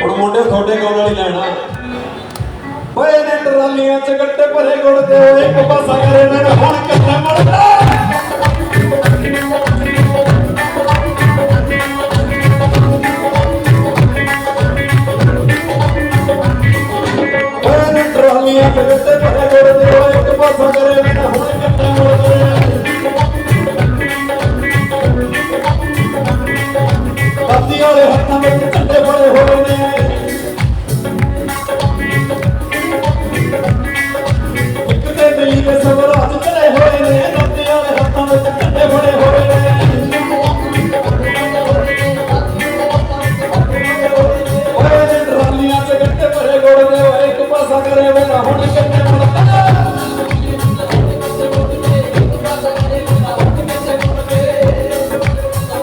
हुण मुंडे थोड़े गाउण वाली लैना पए ने ट्रालियां च गट्टे भरे गुड़ दे एक पासा करे ने हुण किथे मुड़दा गट्टे भरे गुड़ दे एक पासा करे ने हुण किथे मुड़दे दाती वाले हत्थां विच झंडे फड़े होए ने एक ते दिल्ली दे स्वराज चढ़े होए ने दाती वाले हत्थां विच झंडे फड़े होए ने ओए ने ट्रालियां च गट्टे भरे गुड़ दे एक पासा करे वेला हुण किथे मुड़दा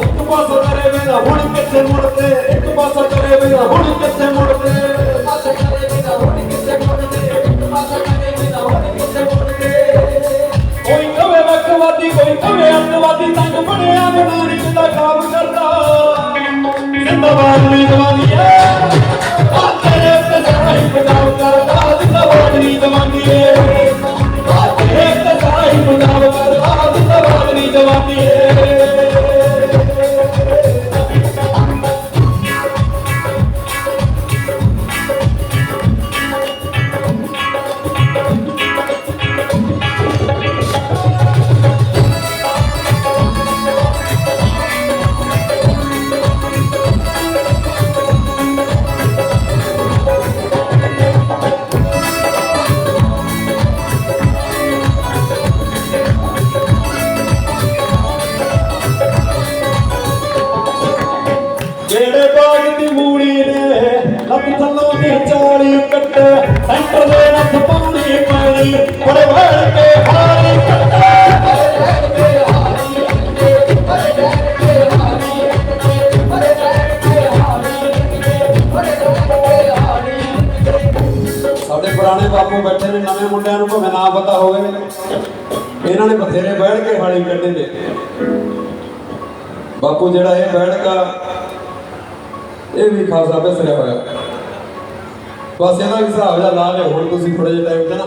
एक पासा करे वेला हुण किथे मुड़दे एक पासा करे वेला हुण किथे मुड़दे पासा करे वेला हुण किथे मुड़दे एक पासा करे वेला हुण किथे मुड़दे कोई कवे वखवादी कोई कवे अतवादी तंग बड़िया नु नानक दा खाब करदा जिंदाबाद नी जवानी आ तेरे ते सारा ही पंजाब करदा जिंदाबाद नी जवानी आ तेरे ते सारा ही पंजाब करदा जिंदाबाद नी जवानी सेंटर दे नथ पानी पानी बड़े भड़ के हारी कट्टे साडे पुराने बापू बैठे ने नवे मुंडियां नूं भावें ना पता होवे इन्हां ने बथेरे बैठ के हाली कट्टे ने बापू जिहड़ा ये बैठ का ये भी खासा बिसरिया होया ਬਸ ਇਹਦਾ ਵੀ ਹਿਸਾਬ ਜਿਹਾ ਲਾ ਲਿਓ ਹੁਣ ਤੁਸੀਂ ਥੋੜੇ ਜਿਹੇ ਟਾਈਮ 'ਚ ਨਾ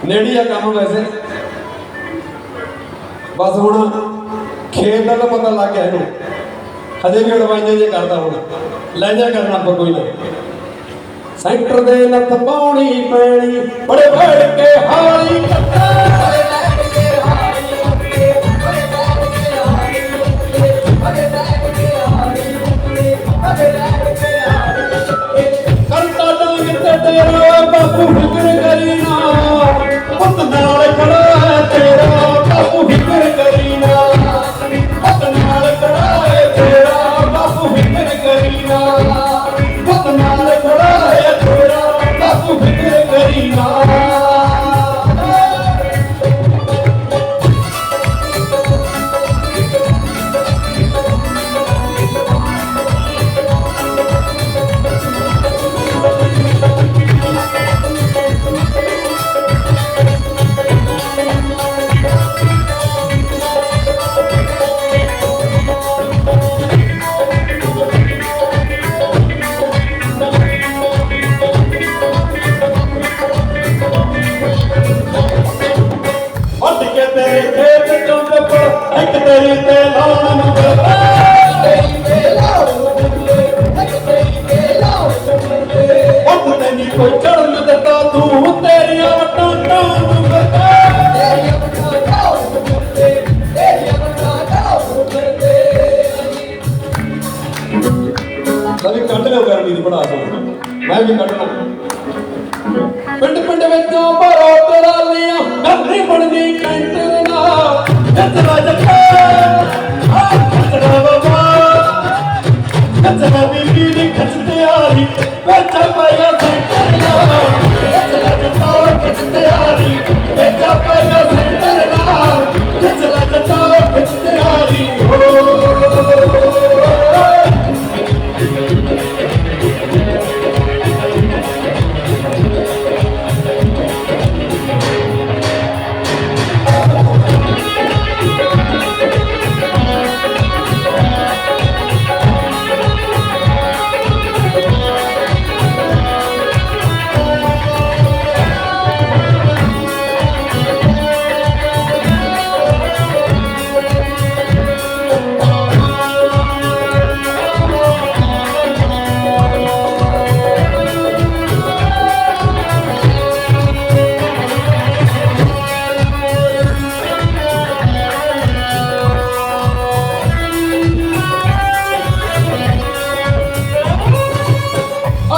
ਨੇੜੀ ਆ ਕੰਮ ਵੈਸੇ ਬਸ ਹੁਣ ਖੇਤ ਦਾ ਤਾਂ ਪਤਾ ਲੱਗ ਗਿਆ ਇਹਨੂੰ ਹਜੇ ਵੀ ਅਡਵਾਈਜ਼ਾਂ ਜੇ ਕਰਦਾ ਹੁਣ ਲੈ ਜਾ ਕਰਨਾ ਆਪਾਂ ਕੋਈ ਨਾ ਸੈਂਟਰ ਦੇ ਨੱਥ ਪਾਉਣੀ ਪੈਣੀ ਬੜੇ ਬੜ ਕੇ ਹਾਲੀ ਕੱਟਾ ਕਰਤਾ ਡੰਗ ਤੇ ਤੇਰਾ ਬਾਪੂ ਫਿਕਰ ਕਰੀ ਨਾ ਪੁੱਤ ਨਾਲ ਖੜਾ ਹੈ ਤੇਰਾ ਬਾਪੂ ਫਿਕਰ ਕਰੀ ਨਾ ਪੁੱਤ ਨਾਲ ਖੜਾ ਹੈ ਤੇਰਾ ਬਾਪੂ ਫਿਕਰ ਕਰੀ ਨਾ ਪੁੱਤ ਨਾਲ ਖੜਾ ਹੈ ਤੇਰਾ ਬਾਪੂ ਫਿਕਰ ਕਰੀ ਨਾ ਉੱਡ ਕੇ ਤੇਰੇ ਖੇਤ ਚੋਂ ਟੱਪੜ ਇੱਕ ਤੇਰੀ ਤੇ ਲਾਉਣ ਨੂੰ ਉੱਡ ਤੈਨੂੰ ਕੋਈ ਚੜ੍ਹਨ ਦਿੱਤਾ ਤੂੰ ਤੇਰੀਆਂ ਵਟਾਂ ਟਾਉਣ ਨੂੰ ਲਵੀ ਕੱਢ ਲਿਓ ਗਰਮੀ ਦੀ ਪੜਾ ਮੈਂ ਵੀ ਕੱਢਣਾ ਪਿੰਡ ਪਿੰਡ ਵਿੱਚੋਂ ਭਰੋ ਟਰਾਲੀਆਂ ਗੱਡੀ ਬਣਦੀ ਕੈਂਟਰ ਨਾਲ ਜੱਜਰਾ ਜੱਟਾ ਆ ਜੱਜਰਾ ਬਾਬਾ ਜੱਜਰਾ ਬੀਬੀ ਦੀ ਖੱਚ ਤਿਆਰੀ ਬੱਚਾ ਪਾਇਆ ਸੈਂਟਰ ਨਾਲ ਜੱਜਰਾ ਜੱਟਾ ਖੱਚ ਤਿਆਰੀ ਬੱਚਾ ਪਾਇਆ ਸੈਂਟਰ ਨਾਲ ਜੱਜਰਾ ਜੱਟਾ ਖੱਚ ਤਿਆਰੀ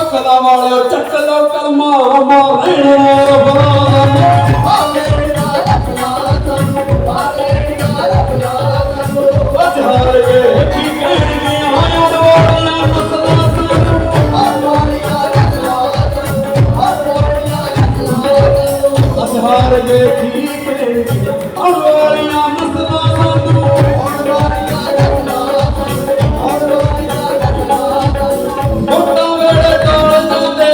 ਅਕਲਾ ਵਾਲਿਓ ਚੱਕ ਲੋ ਕਲਮਾ ਮਾਰਣਾ ਅਜਹਾਰ ਕੇ ਕੀ ਕਹਿਣਗੇ ਆਇਆਂ ਵਾਲੀਆਂ ਮਸਲਾ ਅਜਹਾਰ ਕੇ ਕੀ ਕਹਿਣਗੇ ਆਉਣ ਵਾਲੀਆਂ ਮਸਲਾ ਸਾਨੂੰ ਮੋਟਾ ਵੇੜੇ ਤੋੜ ਜਾਂਦੇ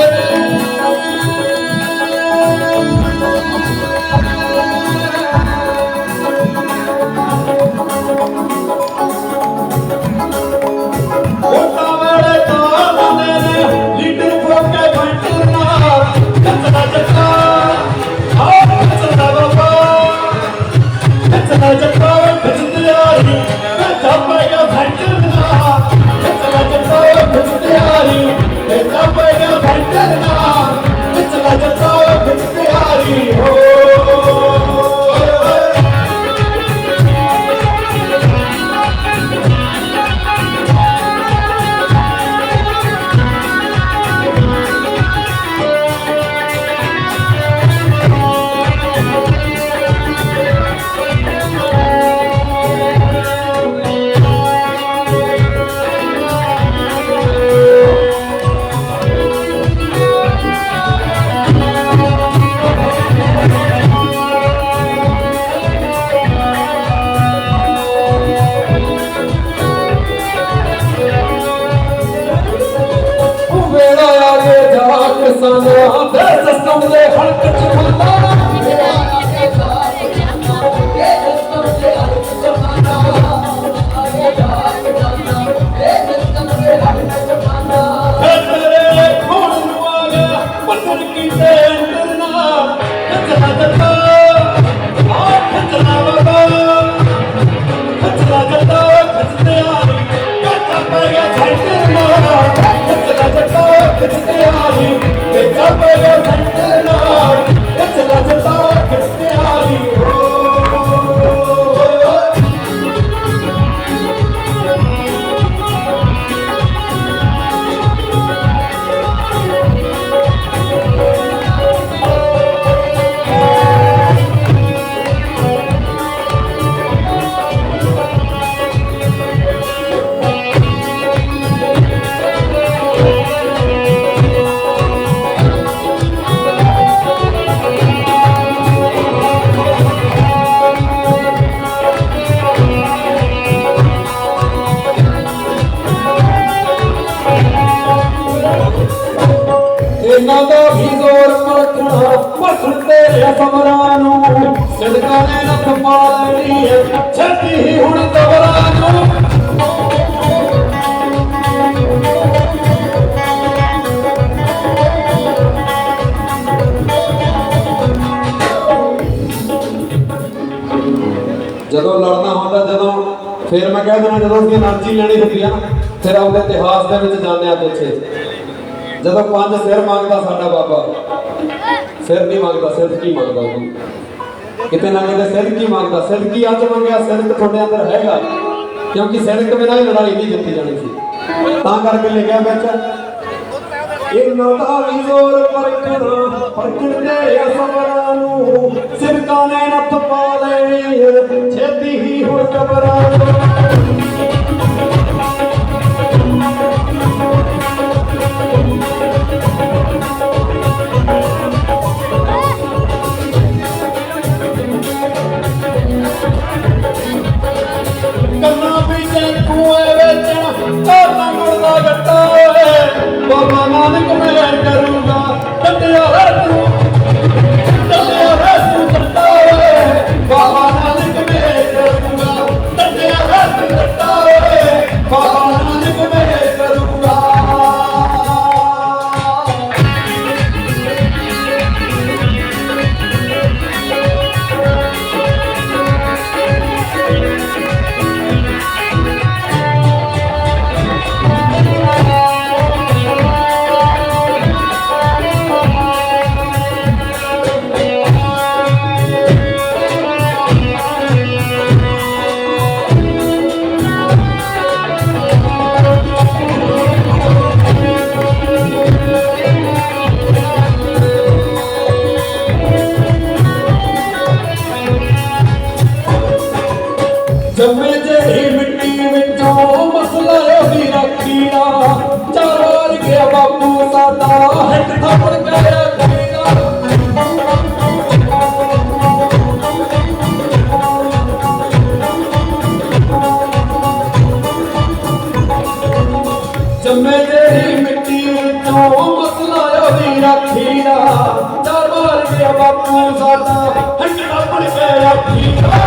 ਮੋਟਾ ਵੇੜੇ ਤੋੜ ਜਾਂਦੇ ਨੇ ਲੀਡਰ ਫੋਕੇ ਬੈਠਣਾ ਜੱਟਾ ਜੱਟਾ ਆ ਜੱਟਾ ਬਾਬਾ ਛੇਤੀ ਹੀ ਹੁਣ ਕਬਰਾਂ ਨੂੰ ਜਦੋਂ ਲੜਨਾ ਹੁੰਦਾ, ਜਦੋਂ ਫਿਰ ਮੈਂ ਕਹਿ ਦੇਣਾ, ਜਦੋਂ ਉਹਦੀ ਐਨਰਜੀ ਲੈਣੀ ਹੁੰਦੀ ਆ ਨਾ, ਫਿਰ ਆਪਦੇ ਇਤਿਹਾਸ ਦੇ ਵਿੱਚ ਜਾਂਦੇ ਆ ਪਿੱਛੇ। ਜਦੋਂ 5 ਸਿਰ ਮੰਗਦਾ ਸਾਡਾ ਬਾਬਾ, ਸਿਰ ਨਹੀਂ ਮੰਗਦਾ, ਸਿਰ ਕੀ ਮੰਗਦਾ ਉਹ ਕਿਤੇ ਨਾ ਕਿਤੇ ਸਿਰ ਕੀ ਮੰਗਦਾ। ਸਿਰ ਕੀ ਅੱਜ ਮੰਗਿਆ, ਸਿਰਕ ਤੁਹਾਡੇ ਅੰਦਰ ਹੈਗਾ, ਕਿਉਂਕਿ ਸਿਰਕ ਬਿਨਾਂ ਹੀ ਲੜਾਈ ਨਹੀਂ ਜਿੱਤੀ ਜਾਣੀ ਸੀ। ਤਾਂ ਕਰਕੇ ਲਿਖਿਆ ਵਿੱਚ ਇਹਨਾਂ ਦਾ ਵੀ ਜ਼ੋਰ ਪਰਖਣ ਦੇ ਅਸਬਰਾਂ ਨੂੰ, ਸਿਰਕਾਂ ਨੇ ਨੱਥ ਪਾ ਲੈਣੀ ਛੇਤੀ ਹੀ ਹੁਣ ਕਬਰਾਂ ਨੂੰ। ਕੰਨਾਂ ਪਿੱਛੇ ਕੂਏ ਵਿੱਚ ਧਰਨਾ ਮੁੜਦਾ ਗੱਟਾ ਓਏ, ਬਾਬਾ ਨਾਨਕ ਮਿਹਰ ਕਰੂਗਾ ਡੰਡਿਆ ਹੈ ਤੂੰ ਜੱਟਾ ਓਏ, ਬਾਬਾ ਨਾਨਕ ਮਿਹਰ ਕਰੂਗਾ ਡੰਡਿਆ ਹੈ ਤੂੰ ਜੱਟਾ ਓਏ, ਬਾਬਾ ਨਾਨਕ ਮਿਹਰ ਕਰੂਗਾ। ਜੰਮੇ ਜਿਹੜੀ ਮਿੱਟੀ ਵਿੱਚੋਂ ਮਸਲਾ ਉਹਦੀ ਰਾਖੀ ਦਾ, 4 ਵਾਰ ਗਿਆ ਬਾਪੂ ਸਾਡਾ ਹਿੱਟ ਥੱਪੜ ਕੇ ਰੱਖੀ ਦਾ। ਜੰਮੇ ਜਿਹੜੀ ਮਿੱਟੀ ਵਿੱਚੋਂ ਮਸਲਾ ਉਹਦੀ ਰਾਖੀ ਦਾ, 4 ਵਾਰ ਗਿਆ ਬਾਪੂ ਸਾਡਾ ਹਿੱਟ ਥੱਪੜ ਕੇ ਰੱਖੀ ਦਾ।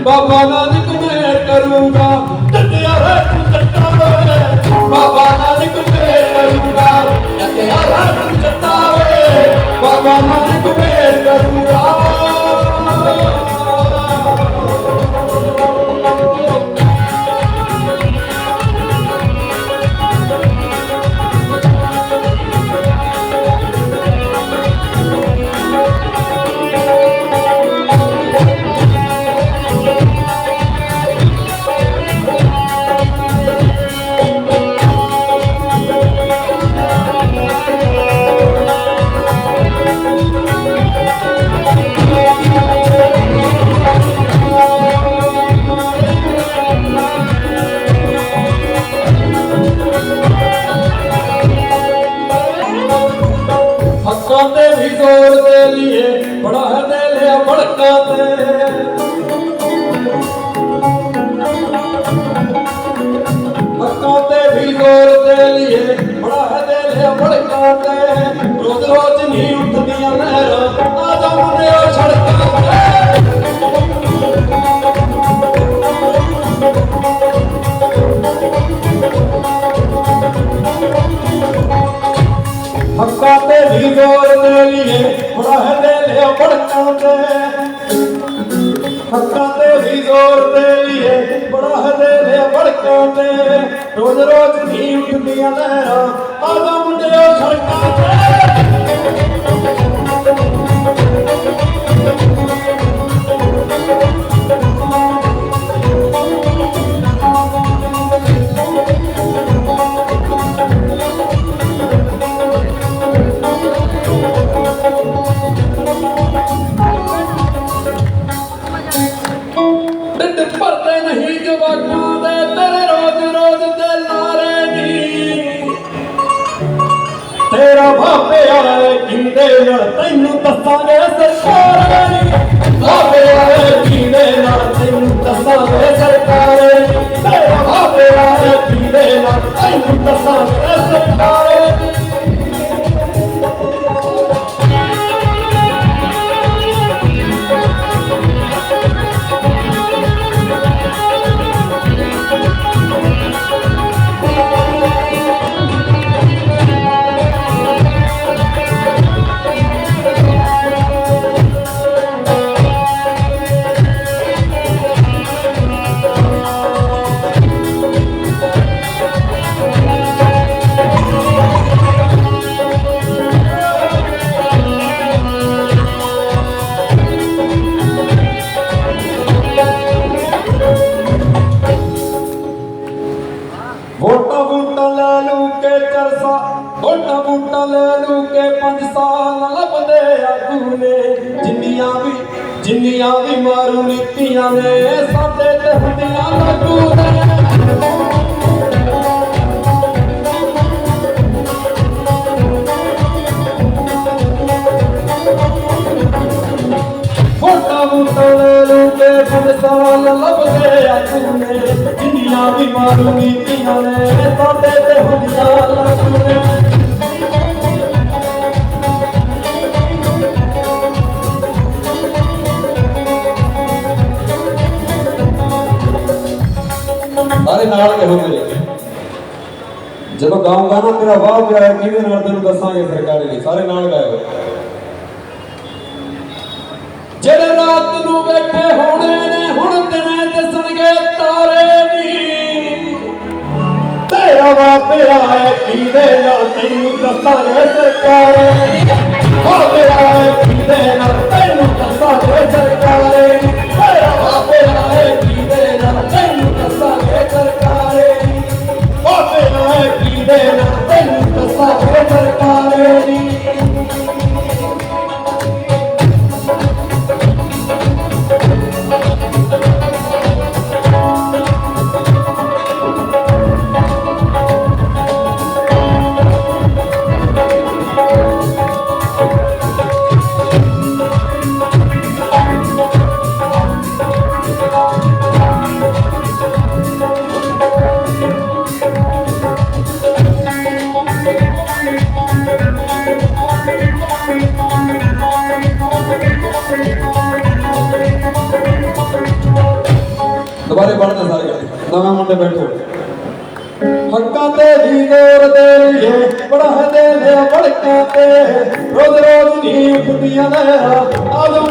ਬਾਬਾ ਨਾਨਕ ਮਿਹਰ ਕਰੂਗਾ ਡੰਡਿਆ ਹੈ ਤੂੰ ਜੱਟਾ ਓਏ, ਬਾਬਾ ਨਾਨਕ ਮਿਹਰ ਕਰੂਗਾ ਡੰਡਿਆ ਹੈ ਤੂੰ ਜੱਟਾ ਓਏ, ਬਾਬਾ ਨਾਨਕ ਮਿਹਰ ਕਰੂਗਾ। ਹੱਕਾਂ ਤੇ ਵੀ ਜ਼ੋਰ ਦੇ ਲਈਏ, ਬੜਾ ਦੇ ਲਿਆ ਭੜਕਾਂ ਤੇ। ਹੱਕਾਂ ਤੇ ਵੀ ਜ਼ੋਰ ਦੇ ਲਈਏ, ਬੜਾ ਦੇ ਲਿਆ ਭੜਕਾਂ ਤੇ। ਰੋਜ਼ ਰੋਜ਼ ਨਹੀਂ ਉੱਠਦੀਆਂ ਨਹਿਰਾਂ, ਆ ਜਾ ਮੁੰਡਿਓ ਸੜਕਾਂ ਤੇ। ਹੱਕਾਂ ਤੇ ਵੀ ਜ਼ੋਰ ਦੇ ਲਈਏ, ਬੜਾ ਦੇ ਲਿਆ ਭੜਕਾਂ ਤੇ। ਹੱਕਾਂ ਤੇ ਵੀ ਜ਼ੋਰ ਦੇ ਲਈਏ, ਬੜਾ ਦੇ ਲਿਆ ਭੜਕਾਂ ਤੇ। ਰੋਜ਼ ਰੋਜ਼ ਨਹੀਂ ਉੱਠਦੀਆਂ ਨਹਿਰਾਂ, ਆ ਜਾ ਮੁੰਡਿਓ ਸੜਕਾਂ ਤੇ। ਢਿੱਡ ਭਰਦੇ ਨਹੀਂ ਜਵਾਕਾਂ ਦੇ ਤੇਰੇ ਰੋਜ਼ ਰੋਜ਼ ਦੇ ਲਾਰੇ ਨੀ। ਤੇਰਾ ਭਾਪੇ ਵਾਲੇ ਕਿੰਦੇ ਨਾਲ ਤੈਨੂੰ ਦੱਸਾਂਗੇ ਸਰਕਾਰ ਨੀ। ਭਾਪੇ ਵਾਲੇ ਕਿੰਦੇ ਨਾਲ ਤੈਨੂੰ ਦੱਸਾਂਗੇ ਸਰਕਾਰ। ਲੈ ਲੂ ਕੇ 5 ਸਾਲ ਲੱਭਦੇ ਆਗੂ ਨੇ ਜਿੰਨੀਆਂ ਵੀ ਮਾਰੂ ਨੀਤੀਆਂ ਨੇ ਸਾਡੇ ਤੇ ਹੁੰਦੀਆਂ ਲਾਗੂ ਨੇ ਵੋਟਾਂ ਲੈ ਲੂ ਕੇ 5 ਸਾਲ ਲੱਭਦੇ ਆਗੂ ਨੇ ਜਿੰਨੀਆਂ ਵੀ ਮਾਰੂ ਨੀਤੀਆਂ ਨੇ ਸਾਡੇ ਤੇ ਹੁੰਦੀਆਂ ਲਾਗੂ ਨੇ ਸਾਰੇ ਨਾਲ ਕਹੋ ਮੇਰੇ ਜਦੋਂ ਗਾਉਂਗਾ ਨਾ ਤੇਰਾ ਵਾਹ ਪਿਆ ਕਿਹਦੇ ਨਾਲ ਤੈਨੂੰ ਦੱਸਾਂਗੇ ਸਰਕਾਰੀ ਲਈ ਸਾਰੇ ਨਾਲ ਗਾਇਓ ਜਿਹੜੇ ਰਾਤ ਨੂੰ ਬੈਠੇ ਹੋਣੇ ਨੇ ਹੁਣ ਦਿਨੇ ਦਿਸਣਗੇ ਤਾਰੇ ਨੀ ਤੇਰਾ ਵਾਹ ਪਿਆ ਕਿਹਦੇ ਨਾਲ ਤੈਨੂੰ ਦੱਸਾਂਗੇ ਸਰਕਾਰੀ ਹੋ ਪਿਆ ਕਿਹਦੇ ਨਾਲ ਤੈਨੂੰ ਦੱਸਾਂਗੇ ਸਰਕਾਰੀ ਤੇਰਾ ਵਾਹ ਪਿਆ ਕਿਹਦੇ ਨਾਲ ਤੈਨੂੰ ਦੱਸਾਂਗੇ ਸਰਕਾਰੀ ਹੋ ਪਿਆ ਕਿਹਦੇ ਨਾਲ ਤੈਨੂੰ ਦੱਸਾਂਗੇ ਸਰਕਾਰੀ ਦੁਬਾਰੇ ਪੜ੍ਹਦੇ ਸਾਰੇ ਨਵੇਂ ਮੁੰਡੇ ਬੈਠੋ ਹੱਕਾਂ ਤੇ ਵੀ ਜ਼ੋਰ ਦੇ ਲਈਏ ਪੜ੍ਹਦੇ ਨੇ ਵੜਕਾਂ ਤੇ ਰੋਜ਼ ਨੀ ਉੱਠਦੀਆਂ ਨੇ ਆਦਮ